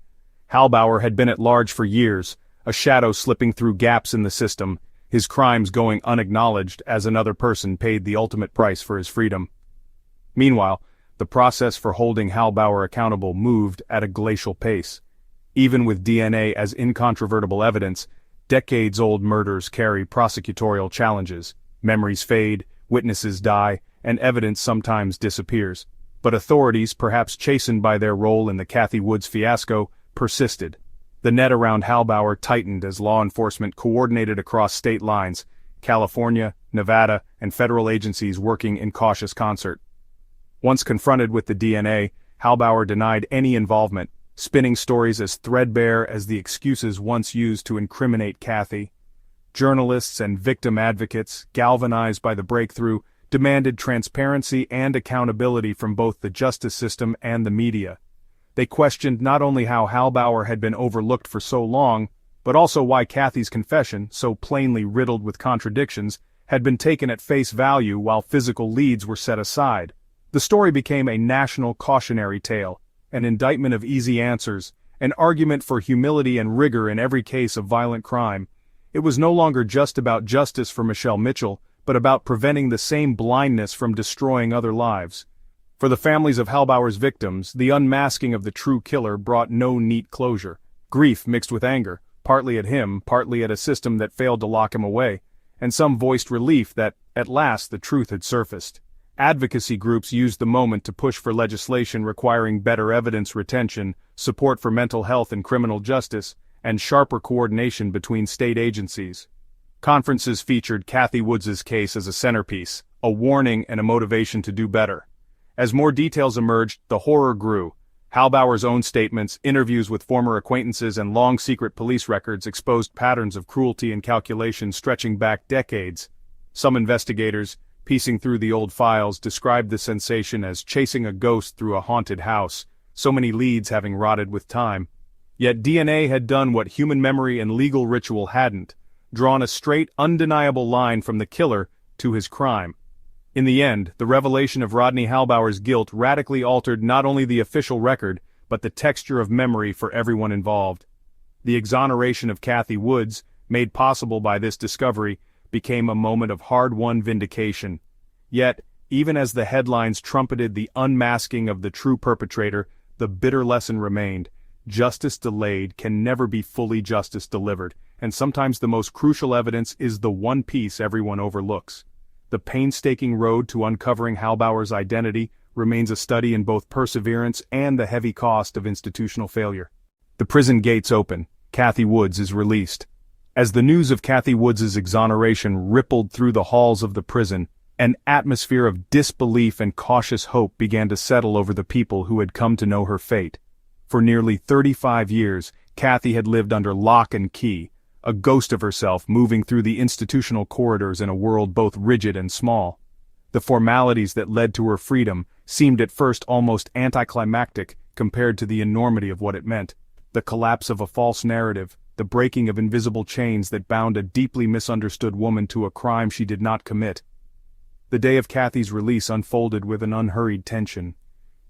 Halbauer had been at large for years, a shadow slipping through gaps in the system, his crimes going unacknowledged as another person paid the ultimate price for his freedom. Meanwhile, the process for holding Halbauer accountable moved at a glacial pace. Even with DNA as incontrovertible evidence, decades-old murders carry prosecutorial challenges. Memories fade, witnesses die, and evidence sometimes disappears. But authorities, perhaps chastened by their role in the Kathy Woods fiasco, persisted. The net around Halbauer tightened as law enforcement coordinated across state lines, California, Nevada, and federal agencies working in cautious concert. Once confronted with the DNA, Halbauer denied any involvement, spinning stories as threadbare as the excuses once used to incriminate Kathy. Journalists and victim advocates, galvanized by the breakthrough, demanded transparency and accountability from both the justice system and the media. They questioned not only how Halbauer had been overlooked for so long, but also why Kathy's confession, so plainly riddled with contradictions, had been taken at face value while physical leads were set aside. The story became a national cautionary tale, an indictment of easy answers, an argument for humility and rigor in every case of violent crime. It was no longer just about justice for Michelle Mitchell, but about preventing the same blindness from destroying other lives. For the families of Halbauer's victims, the unmasking of the true killer brought no neat closure. Grief mixed with anger, partly at him, partly at a system that failed to lock him away, and some voiced relief that, at last, the truth had surfaced. Advocacy groups used the moment to push for legislation requiring better evidence retention, support for mental health and criminal justice, and sharper coordination between state agencies. Conferences featured Kathy Woods' case as a centerpiece, a warning and a motivation to do better. As more details emerged, the horror grew. Halbauer's own statements, interviews with former acquaintances, and long secret police records exposed patterns of cruelty and calculation stretching back decades. Some investigators, piecing through the old files, described the sensation as chasing a ghost through a haunted house, so many leads having rotted with time. Yet DNA had done what human memory and legal ritual hadn't, drawn a straight, undeniable line from the killer to his crime. In the end, the revelation of Rodney Halbauer's guilt radically altered not only the official record, but the texture of memory for everyone involved. The exoneration of Kathy Woods, made possible by this discovery, became a moment of hard-won vindication. Yet, even as the headlines trumpeted the unmasking of the true perpetrator, the bitter lesson remained: justice delayed can never be fully justice delivered, and sometimes the most crucial evidence is the one piece everyone overlooks. The painstaking road to uncovering Halbauer's identity remains a study in both perseverance and the heavy cost of institutional failure. The prison gates open. Kathy Woods is released. As the news of Kathy Woods' exoneration rippled through the halls of the prison, an atmosphere of disbelief and cautious hope began to settle over the people who had come to know her fate. For nearly 35 years, Kathy had lived under lock and key, a ghost of herself moving through the institutional corridors in a world both rigid and small. The formalities that led to her freedom seemed at first almost anticlimactic compared to the enormity of what it meant: the collapse of a false narrative, the breaking of invisible chains that bound a deeply misunderstood woman to a crime she did not commit. The day of Kathy's release unfolded with an unhurried tension.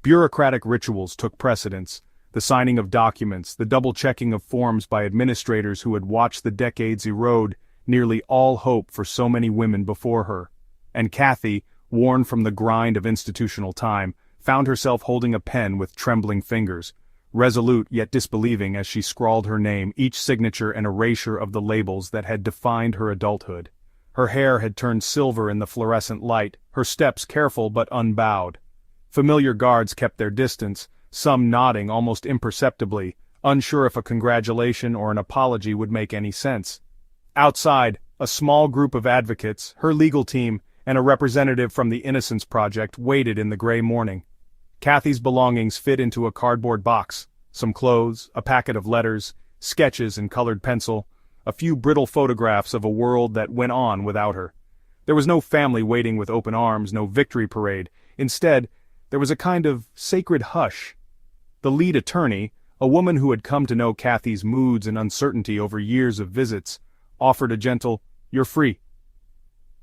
Bureaucratic rituals took precedence: the signing of documents, the double-checking of forms by administrators who had watched the decades erode nearly all hope for so many women before her. And Kathy, worn from the grind of institutional time, found herself holding a pen with trembling fingers, resolute yet disbelieving as she scrawled her name, each signature an erasure of the labels that had defined her adulthood. Her hair had turned silver in the fluorescent light, her steps careful but unbowed. Familiar guards kept their distance, some nodding almost imperceptibly, unsure if a congratulation or an apology would make any sense. Outside, a small group of advocates, her legal team, and a representative from the Innocence Project waited in the gray morning. Kathy's belongings fit into a cardboard box: some clothes, a packet of letters, sketches in colored pencil, a few brittle photographs of a world that went on without her. There was no family waiting with open arms, no victory parade. Instead, there was a kind of sacred hush. The lead attorney, a woman who had come to know Kathy's moods and uncertainty over years of visits, offered a gentle, "You're free."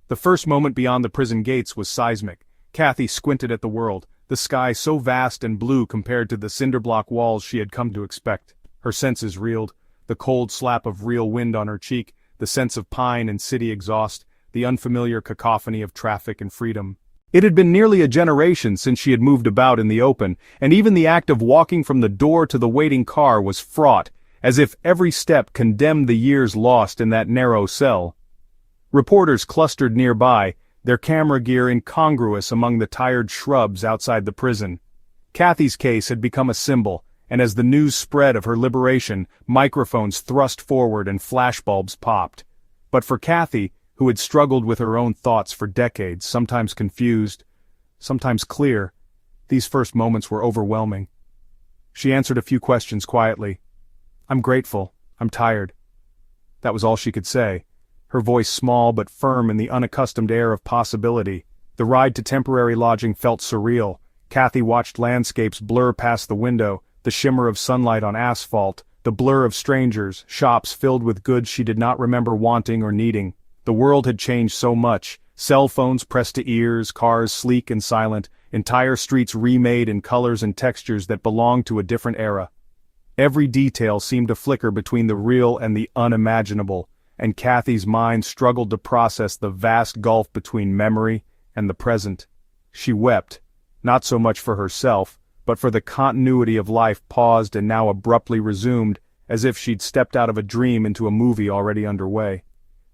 The first moment beyond the prison gates was seismic. Kathy squinted at the world, the sky so vast and blue compared to the cinderblock walls she had come to expect. Her senses reeled: the cold slap of real wind on her cheek, the sense of pine and city exhaust, the unfamiliar cacophony of traffic and freedom. It had been nearly a generation since she had moved about in the open, and even the act of walking from the door to the waiting car was fraught, as if every step condemned the years lost in that narrow cell. Reporters clustered nearby, their camera gear incongruous among the tired shrubs outside the prison. Kathy's case had become a symbol, and as the news spread of her liberation, microphones thrust forward and flashbulbs popped. But for Kathy, who had struggled with her own thoughts for decades, sometimes confused, sometimes clear, these first moments were overwhelming. She answered a few questions quietly. "I'm grateful. I'm tired." That was all she could say, her voice small but firm in the unaccustomed air of possibility. The ride to temporary lodging felt surreal. Kathy watched landscapes blur past the window, the shimmer of sunlight on asphalt, the blur of strangers, shops filled with goods she did not remember wanting or needing. The world had changed so much: cell phones pressed to ears, cars sleek and silent, entire streets remade in colors and textures that belonged to a different era. Every detail seemed to flicker between the real and the unimaginable, and Kathy's mind struggled to process the vast gulf between memory and the present. She wept, not so much for herself, but for the continuity of life paused and now abruptly resumed, as if she'd stepped out of a dream into a movie already underway.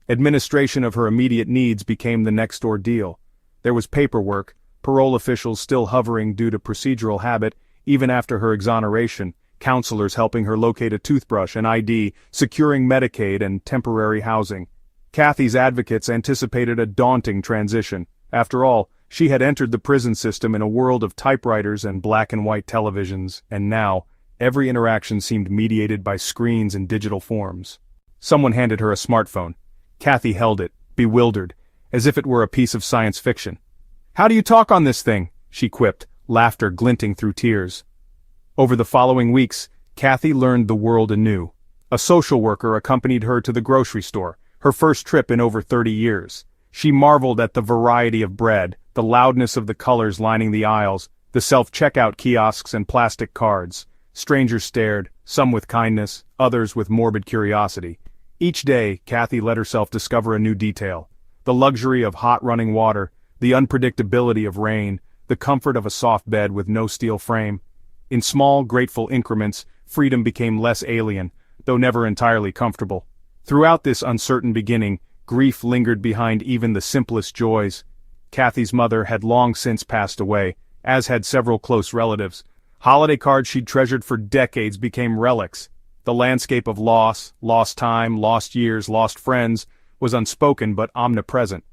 Administration of her immediate needs became the next ordeal. There was paperwork, parole officials still hovering due to procedural habit, even after her exoneration, counselors helping her locate a toothbrush and ID, securing Medicaid and temporary housing. Kathy's advocates anticipated a daunting transition. After all, she had entered the prison system in a world of typewriters and black-and-white televisions, and now, every interaction seemed mediated by screens and digital forms. Someone handed her a smartphone. Kathy held it, bewildered, as if it were a piece of science fiction. "How do you talk on this thing?" she quipped, laughter glinting through tears. Over the following weeks, Kathy learned the world anew. A social worker accompanied her to the grocery store, her first trip in over 30 years. She marveled at the variety of bread, the loudness of the colors lining the aisles, the self-checkout kiosks and plastic cards. Strangers stared, some with kindness, others with morbid curiosity. Each day, Kathy let herself discover a new detail. The luxury of hot running water, the unpredictability of rain, the comfort of a soft bed with no steel frame. In small, grateful increments, freedom became less alien, though never entirely comfortable. Throughout this uncertain beginning, grief lingered behind even the simplest joys. Kathy's mother had long since passed away, as had several close relatives. Holiday cards she'd treasured for decades became relics. The landscape of loss, lost time, lost years, lost friends, was unspoken but omnipresent.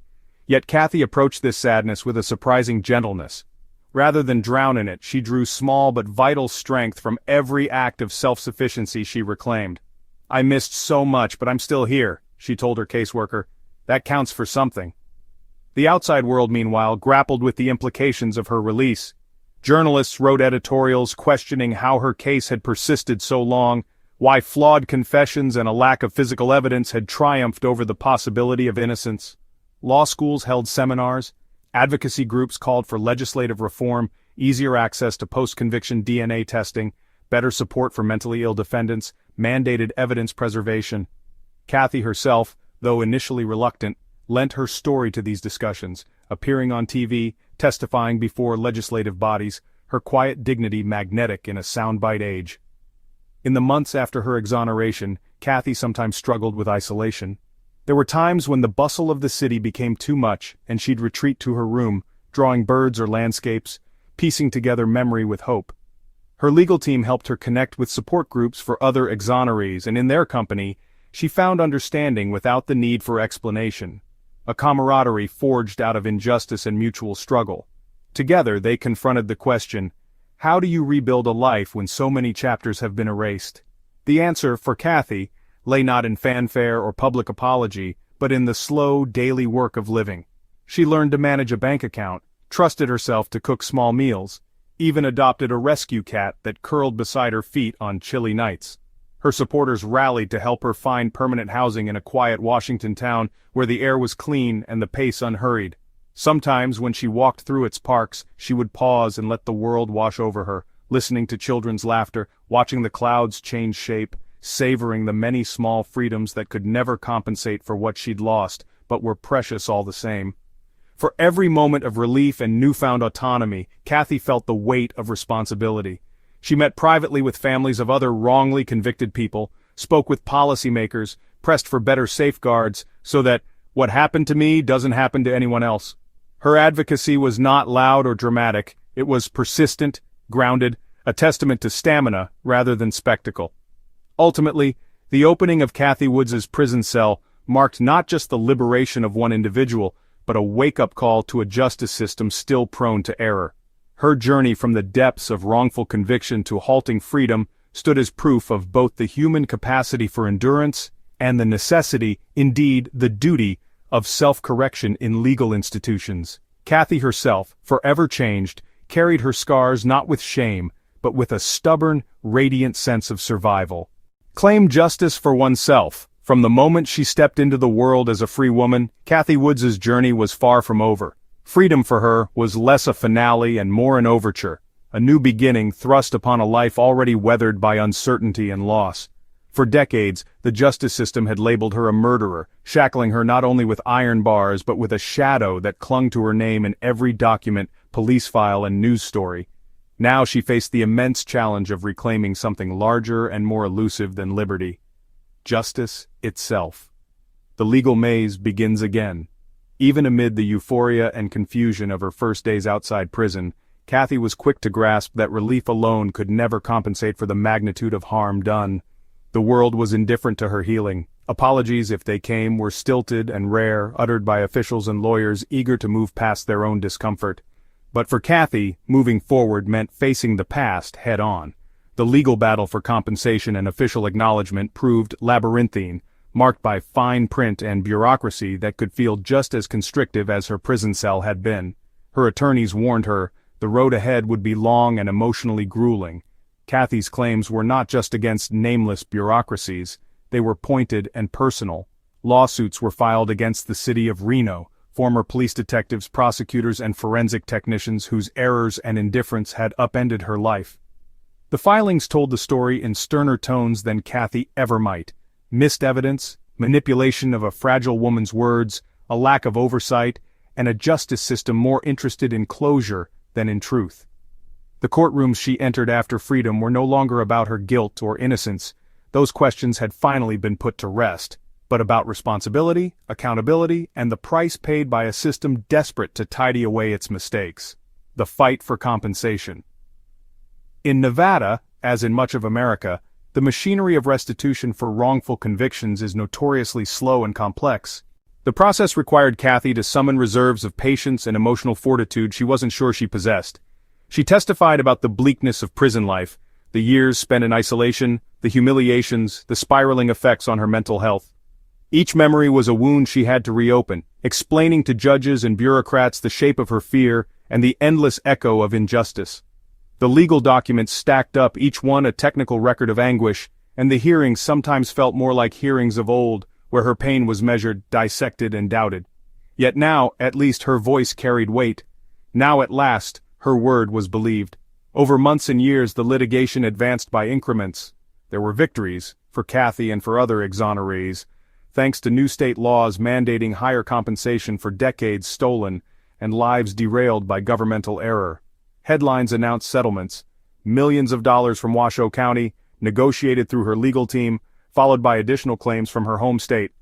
Yet Kathy approached this sadness with a surprising gentleness. Rather than drown in it, she drew small but vital strength from every act of self-sufficiency she reclaimed. "I missed so much, but I'm still here," she told her caseworker. "That counts for something." The outside world, meanwhile, grappled with the implications of her release. Journalists wrote editorials questioning how her case had persisted so long, why flawed confessions and a lack of physical evidence had triumphed over the possibility of innocence. Law schools held seminars, advocacy groups called for legislative reform, easier access to post-conviction DNA testing, better support for mentally ill defendants, mandated evidence preservation. Kathy herself, though initially reluctant, lent her story to these discussions, appearing on TV, testifying before legislative bodies, her quiet dignity magnetic in a soundbite age. In the months after her exoneration, Kathy sometimes struggled with isolation. There were times when the bustle of the city became too much, and she'd retreat to her room, drawing birds or landscapes, piecing together memory with hope. Her legal team helped her connect with support groups for other exonerees, and in their company, she found understanding without the need for explanation. A camaraderie forged out of injustice and mutual struggle. Together they confronted the question, how do you rebuild a life when so many chapters have been erased? The answer, for Kathy, lay not in fanfare or public apology, but in the slow, daily work of living. She learned to manage a bank account, trusted herself to cook small meals, even adopted a rescue cat that curled beside her feet on chilly nights. Her supporters rallied to help her find permanent housing in a quiet Washington town where the air was clean and the pace unhurried. Sometimes when she walked through its parks, she would pause and let the world wash over her, listening to children's laughter, watching the clouds change shape, savoring the many small freedoms that could never compensate for what she'd lost, but were precious all the same. For every moment of relief and newfound autonomy, Kathy felt the weight of responsibility. She met privately with families of other wrongly convicted people, spoke with policymakers, pressed for better safeguards, so that what happened to me doesn't happen to anyone else. Her advocacy was not loud or dramatic, it was persistent, grounded, a testament to stamina rather than spectacle. Ultimately, the opening of Kathy Woods' prison cell marked not just the liberation of one individual, but a wake-up call to a justice system still prone to error. Her journey from the depths of wrongful conviction to halting freedom stood as proof of both the human capacity for endurance and the necessity, indeed the duty, of self-correction in legal institutions. Kathy herself, forever changed, carried her scars not with shame, but with a stubborn, radiant sense of survival. Claim justice for oneself. From the moment she stepped into the world as a free woman, Kathy Woods' journey was far from over. Freedom for her was less a finale and more an overture, a new beginning thrust upon a life already weathered by uncertainty and loss. For decades, the justice system had labeled her a murderer, shackling her not only with iron bars but with a shadow that clung to her name in every document, police file and news story. Now she faced the immense challenge of reclaiming something larger and more elusive than liberty. Justice itself. The legal maze begins again. Even amid the euphoria and confusion of her first days outside prison, Kathy was quick to grasp that relief alone could never compensate for the magnitude of harm done. The world was indifferent to her healing. Apologies, if they came, were stilted and rare, uttered by officials and lawyers eager to move past their own discomfort. But for Kathy, moving forward meant facing the past head-on. The legal battle for compensation and official acknowledgement proved labyrinthine, marked by fine print and bureaucracy that could feel just as constrictive as her prison cell had been. Her attorneys warned her the road ahead would be long and emotionally grueling. Kathy's claims were not just against nameless bureaucracies, they were pointed and personal. Lawsuits were filed against the city of Reno, former police detectives, prosecutors, and forensic technicians whose errors and indifference had upended her life. The filings told the story in sterner tones than Kathy ever might. Missed evidence, manipulation of a fragile woman's words, a lack of oversight, and a justice system more interested in closure than in truth. The courtrooms she entered after freedom were no longer about her guilt or innocence. Those questions had finally been put to rest, but about responsibility, accountability, and the price paid by a system desperate to tidy away its mistakes. The fight for compensation. In Nevada, as in much of America, the machinery of restitution for wrongful convictions is notoriously slow and complex. The process required Kathy to summon reserves of patience and emotional fortitude she wasn't sure she possessed. She testified about the bleakness of prison life, the years spent in isolation, the humiliations, the spiraling effects on her mental health. Each memory was a wound she had to reopen, explaining to judges and bureaucrats the shape of her fear and the endless echo of injustice. The legal documents stacked up, each one a technical record of anguish, and the hearings sometimes felt more like hearings of old, where her pain was measured, dissected, and doubted. Yet now, at least, her voice carried weight. Now at last, her word was believed. Over months and years the litigation advanced by increments. There were victories, for Kathy and for other exonerees, thanks to new state laws mandating higher compensation for decades stolen and lives derailed by governmental error. Headlines announced settlements, millions of dollars from Washoe County, negotiated through her legal team, followed by additional claims from her home state.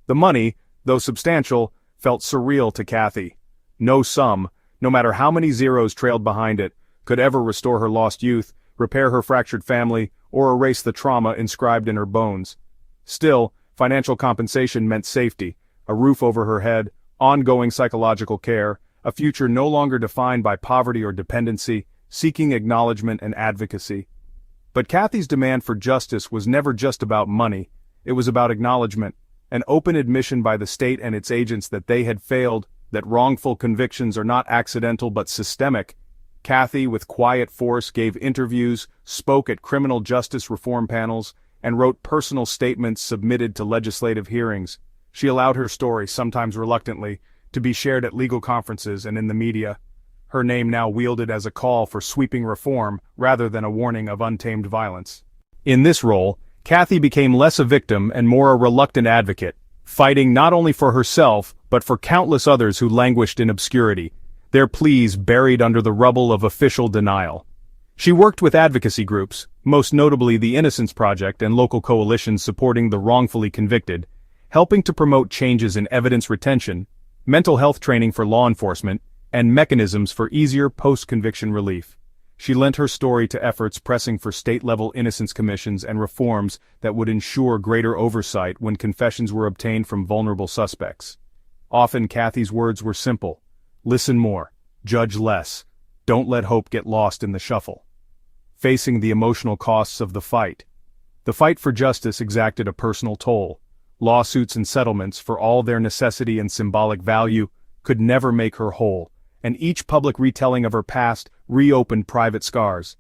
The money, though substantial, felt surreal to Kathy. No sum, no matter how many zeros trailed behind it, could ever restore her lost youth, repair her fractured family, or erase the trauma inscribed in her bones. Still, financial compensation meant safety, a roof over her head, ongoing psychological care, a future no longer defined by poverty or dependency, seeking acknowledgement and advocacy. But Kathy's demand for justice was never just about money, it was about acknowledgement, an open admission by the state and its agents that they had failed, that wrongful convictions are not accidental but systemic. Kathy, with quiet force, gave interviews, spoke at criminal justice reform panels, and wrote personal statements submitted to legislative hearings. She allowed her story, sometimes reluctantly, to be shared at legal conferences and in the media. Her name now wielded as a call for sweeping reform rather than a warning of untamed violence. In this role, Kathy became less a victim and more a reluctant advocate, fighting not only for herself but for countless others who languished in obscurity, their pleas buried under the rubble of official denial. She worked with advocacy groups, most notably the Innocence Project and local coalitions supporting the wrongfully convicted, helping to promote changes in evidence retention, mental health training for law enforcement, and mechanisms for easier post-conviction relief. She lent her story to efforts pressing for state-level innocence commissions and reforms that would ensure greater oversight when confessions were obtained from vulnerable suspects. Often Kathy's words were simple: listen more, judge less, don't let hope get lost in the shuffle. Facing the emotional costs of the fight for justice exacted a personal toll. Lawsuits and settlements, for all their necessity and symbolic value, could never make her whole, and each public retelling of her past reopened private scars.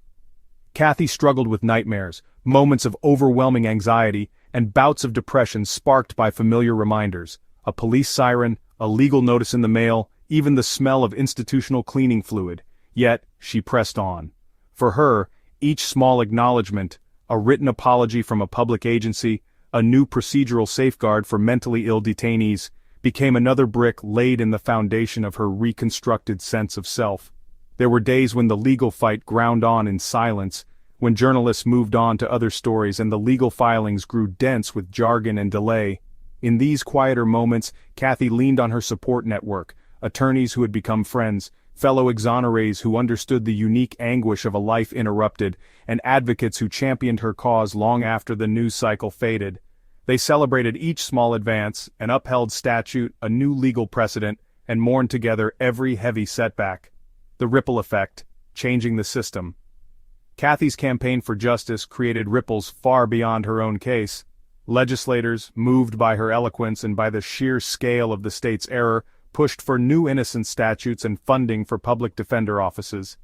Kathy struggled with nightmares, moments of overwhelming anxiety, and bouts of depression sparked by familiar reminders: a police siren, a legal notice in the mail, even the smell of institutional cleaning fluid. Yet, she pressed on. For her, each small acknowledgement, a written apology from a public agency, a new procedural safeguard for mentally ill detainees, became another brick laid in the foundation of her reconstructed sense of self. There were days when the legal fight ground on in silence, when journalists moved on to other stories and the legal filings grew dense with jargon and delay. In these quieter moments, Kathy leaned on her support network, attorneys who had become friends, fellow exonerees who understood the unique anguish of a life interrupted, and advocates who championed her cause long after the news cycle faded. They celebrated each small advance, an upheld statute, a new legal precedent, and mourned together every heavy setback. The ripple effect, changing the system. Kathy's campaign for justice created ripples far beyond her own case. Legislators, moved by her eloquence and by the sheer scale of the state's error, pushed for new innocence statutes and funding for public defender offices.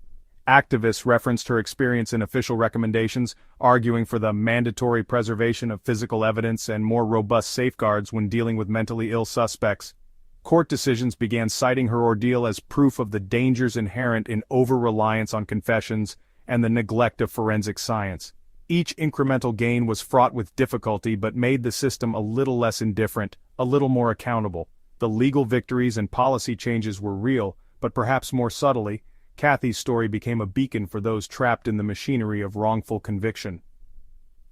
Activists referenced her experience in official recommendations, arguing for the mandatory preservation of physical evidence and more robust safeguards when dealing with mentally ill suspects. Court decisions began citing her ordeal as proof of the dangers inherent in over-reliance on confessions and the neglect of forensic science. Each incremental gain was fraught with difficulty but made the system a little less indifferent, a little more accountable. The legal victories and policy changes were real, but perhaps more subtly, Kathy's story became a beacon for those trapped in the machinery of wrongful conviction.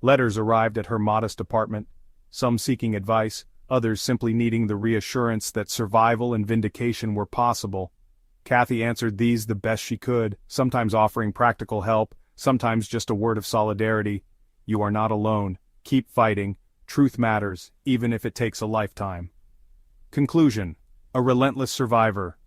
Letters arrived at her modest apartment, some seeking advice, others simply needing the reassurance that survival and vindication were possible. Kathy answered these the best she could, sometimes offering practical help, sometimes just a word of solidarity. You are not alone. Keep fighting. Truth matters, even if it takes a lifetime. Conclusion: a relentless survivor.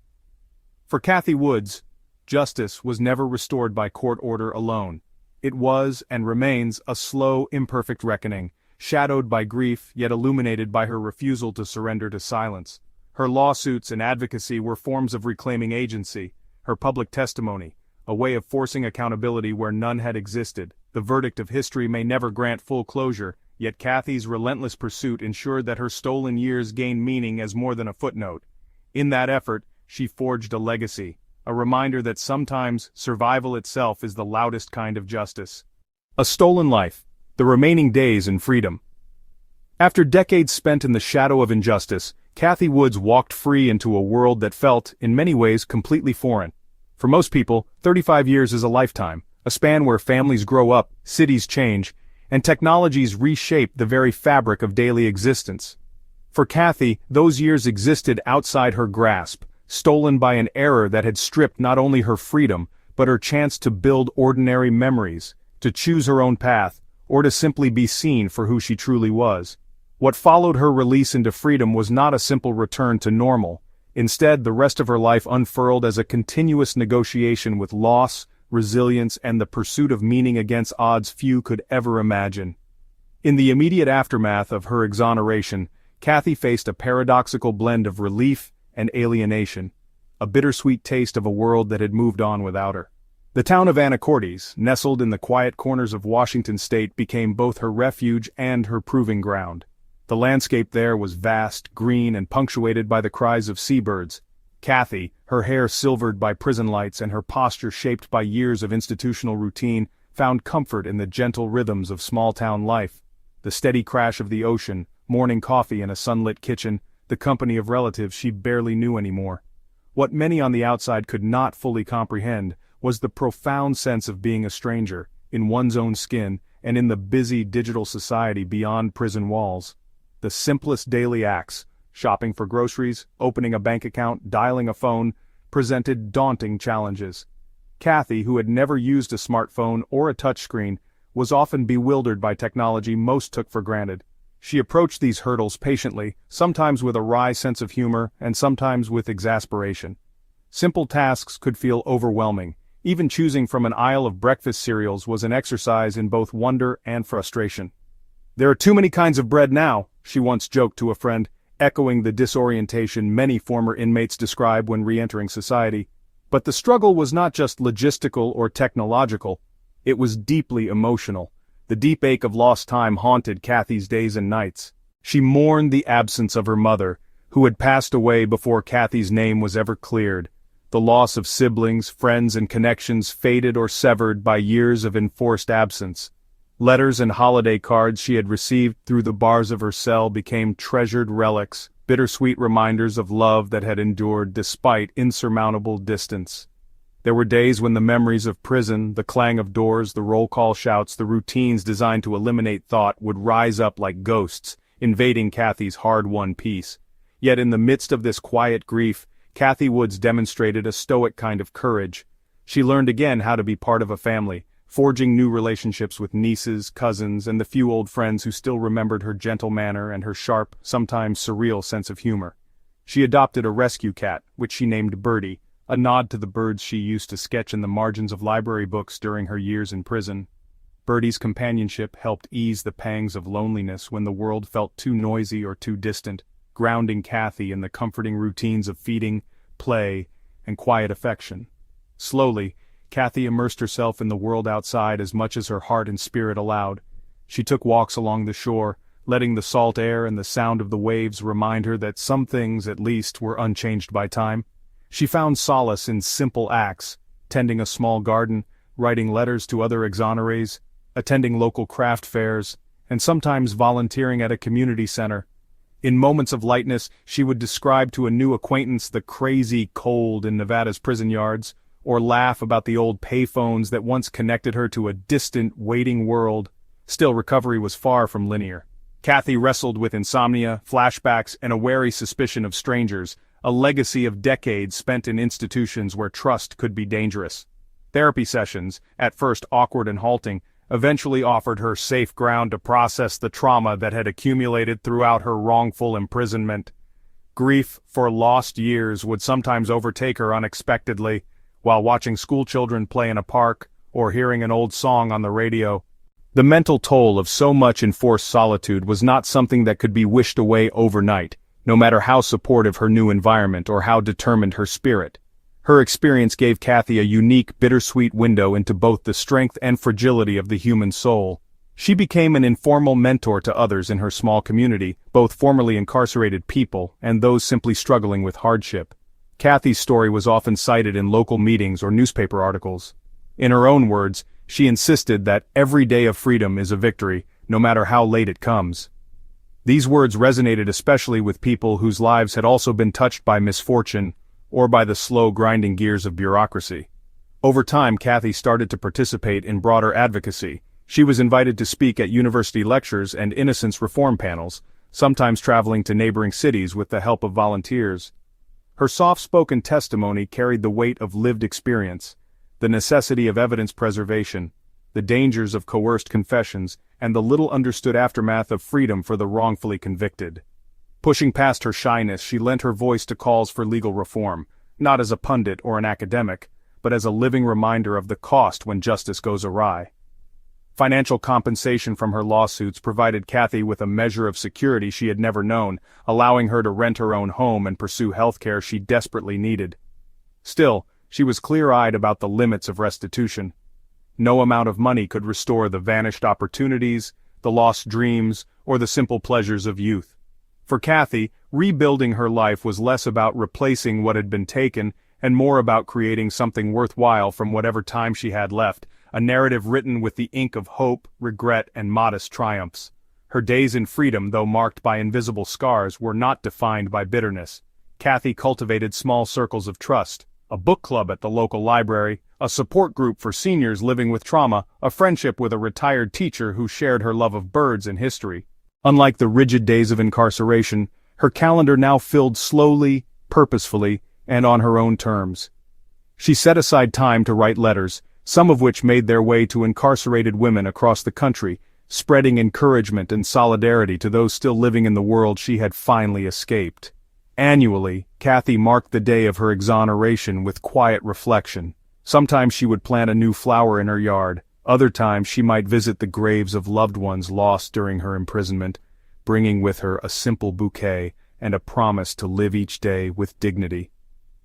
For Kathy Woods, justice was never restored by court order alone. It was, and remains, a slow, imperfect reckoning, shadowed by grief yet illuminated by her refusal to surrender to silence. Her lawsuits and advocacy were forms of reclaiming agency, her public testimony, a way of forcing accountability where none had existed. The verdict of history may never grant full closure, yet Kathy's relentless pursuit ensured that her stolen years gained meaning as more than a footnote. In that effort, she forged a legacy, a reminder that sometimes survival itself is the loudest kind of justice. A stolen life, the remaining days in freedom. After decades spent in the shadow of injustice, Kathy Woods walked free into a world that felt, in many ways, completely foreign. For most people, 35 years is a lifetime, a span where families grow up, cities change, and technologies reshape the very fabric of daily existence. For Kathy, those years existed outside her grasp, stolen by an error that had stripped not only her freedom, but her chance to build ordinary memories, to choose her own path, or to simply be seen for who she truly was. What followed her release into freedom was not a simple return to normal. Instead, the rest of her life unfurled as a continuous negotiation with loss, resilience, and the pursuit of meaning against odds few could ever imagine. In the immediate aftermath of her exoneration, Kathy faced a paradoxical blend of relief and alienation, a bittersweet taste of a world that had moved on without her. The town of Anacortes, nestled in the quiet corners of Washington state, became both her refuge and her proving ground. The landscape there was vast, green, and punctuated by the cries of seabirds. Kathy, her hair silvered by prison lights and her posture shaped by years of institutional routine, found comfort in the gentle rhythms of small-town life. The steady crash of the ocean, morning coffee in a sunlit kitchen, the company of relatives she barely knew anymore. What many on the outside could not fully comprehend was the profound sense of being a stranger, in one's own skin, and in the busy digital society beyond prison walls. The simplest daily acts, shopping for groceries, opening a bank account, dialing a phone, presented daunting challenges. Kathy, who had never used a smartphone or a touchscreen, was often bewildered by technology most took for granted. She approached these hurdles patiently, sometimes with a wry sense of humor and sometimes with exasperation. Simple tasks could feel overwhelming. Even choosing from an aisle of breakfast cereals was an exercise in both wonder and frustration. "There are too many kinds of bread now," she once joked to a friend, echoing the disorientation many former inmates describe when re-entering society. But the struggle was not just logistical or technological, it was deeply emotional. The deep ache of lost time haunted Kathy's days and nights. She mourned the absence of her mother, who had passed away before Kathy's name was ever cleared. The loss of siblings, friends, and connections faded or severed by years of enforced absence. Letters and holiday cards she had received through the bars of her cell became treasured relics, bittersweet reminders of love that had endured despite insurmountable distance. There were days when the memories of prison, the clang of doors, the roll call shouts, the routines designed to eliminate thought would rise up like ghosts, invading Kathy's hard-won peace. Yet in the midst of this quiet grief, Kathy Woods demonstrated a stoic kind of courage. She learned again how to be part of a family, forging new relationships with nieces, cousins, and the few old friends who still remembered her gentle manner and her sharp, sometimes surreal sense of humor. She adopted a rescue cat, which she named Birdie, a nod to the birds she used to sketch in the margins of library books during her years in prison. Birdie's companionship helped ease the pangs of loneliness when the world felt too noisy or too distant, grounding Kathy in the comforting routines of feeding, play, and quiet affection. Slowly, Kathy immersed herself in the world outside as much as her heart and spirit allowed. She took walks along the shore, letting the salt air and the sound of the waves remind her that some things, at least, were unchanged by time. She found solace in simple acts, tending a small garden, writing letters to other exonerees, attending local craft fairs, and sometimes volunteering at a community center. In moments of lightness, she would describe to a new acquaintance the crazy cold in Nevada's prison yards, or laugh about the old payphones that once connected her to a distant, waiting world. Still, recovery was far from linear. Kathy wrestled with insomnia, flashbacks, and a wary suspicion of strangers, a legacy of decades spent in institutions where trust could be dangerous. Therapy sessions, at first awkward and halting, eventually offered her safe ground to process the trauma that had accumulated throughout her wrongful imprisonment. Grief for lost years would sometimes overtake her unexpectedly, while watching schoolchildren play in a park or hearing an old song on the radio. The mental toll of so much enforced solitude was not something that could be wished away overnight, no matter how supportive her new environment or how determined her spirit. Her experience gave Kathy a unique, bittersweet window into both the strength and fragility of the human soul. She became an informal mentor to others in her small community, both formerly incarcerated people and those simply struggling with hardship. Kathy's story was often cited in local meetings or newspaper articles. In her own words, she insisted that every day of freedom is a victory, no matter how late it comes. These words resonated especially with people whose lives had also been touched by misfortune, or by the slow grinding gears of bureaucracy. Over time, Kathy started to participate in broader advocacy. She was invited to speak at university lectures and innocence reform panels, sometimes traveling to neighboring cities with the help of volunteers. Her soft-spoken testimony carried the weight of lived experience, the necessity of evidence preservation, the dangers of coerced confessions, and the little-understood aftermath of freedom for the wrongfully convicted. Pushing past her shyness, she lent her voice to calls for legal reform, not as a pundit or an academic, but as a living reminder of the cost when justice goes awry. Financial compensation from her lawsuits provided Kathy with a measure of security she had never known, allowing her to rent her own home and pursue health care she desperately needed. Still, she was clear-eyed about the limits of restitution. No amount of money could restore the vanished opportunities, the lost dreams, or the simple pleasures of youth. For Kathy, rebuilding her life was less about replacing what had been taken and more about creating something worthwhile from whatever time she had left, a narrative written with the ink of hope, regret, and modest triumphs. Her days in freedom, though marked by invisible scars, were not defined by bitterness. Kathy cultivated small circles of trust, a book club at the local library, a support group for seniors living with trauma, a friendship with a retired teacher who shared her love of birds and history. Unlike the rigid days of incarceration, her calendar now filled slowly, purposefully, and on her own terms. She set aside time to write letters, some of which made their way to incarcerated women across the country, spreading encouragement and solidarity to those still living in the world she had finally escaped. Annually, Kathy marked the day of her exoneration with quiet reflection. Sometimes she would plant a new flower in her yard. Other times she might visit the graves of loved ones lost during her imprisonment, bringing with her a simple bouquet and a promise to live each day with dignity.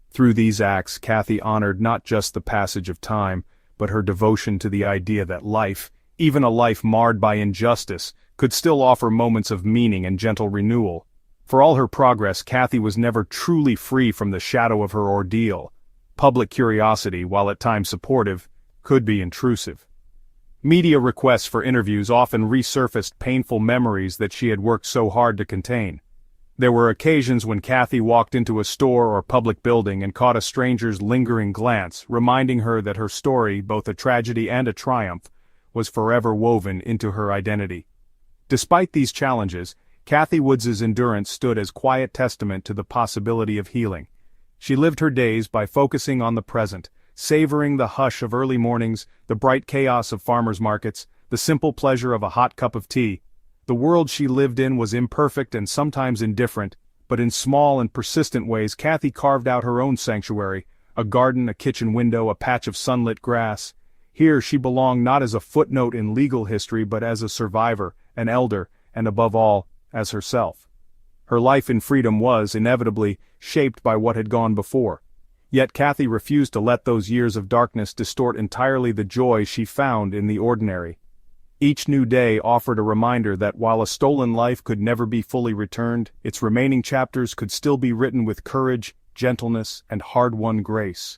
Through these acts, Kathy honored not just the passage of time, but her devotion to the idea that life, even a life marred by injustice, could still offer moments of meaning and gentle renewal. For all her progress, Kathy was never truly free from the shadow of her ordeal. Public curiosity, while at times supportive, could be intrusive. Media requests for interviews often resurfaced painful memories that she had worked so hard to contain. There were occasions when Kathy walked into a store or public building and caught a stranger's lingering glance, reminding her that her story, both a tragedy and a triumph, was forever woven into her identity. Despite these challenges, Kathy Woods's endurance stood as quiet testament to the possibility of healing. She lived her days by focusing on the present, savoring the hush of early mornings, the bright chaos of farmers' markets, the simple pleasure of a hot cup of tea. The world she lived in was imperfect and sometimes indifferent, but in small and persistent ways Kathy carved out her own sanctuary, a garden, a kitchen window, a patch of sunlit grass. Here she belonged not as a footnote in legal history but as a survivor, an elder, and above all, as herself. Her life in freedom was, inevitably, shaped by what had gone before. Yet Kathy refused to let those years of darkness distort entirely the joy she found in the ordinary. Each new day offered a reminder that while a stolen life could never be fully returned, its remaining chapters could still be written with courage, gentleness, and hard-won grace.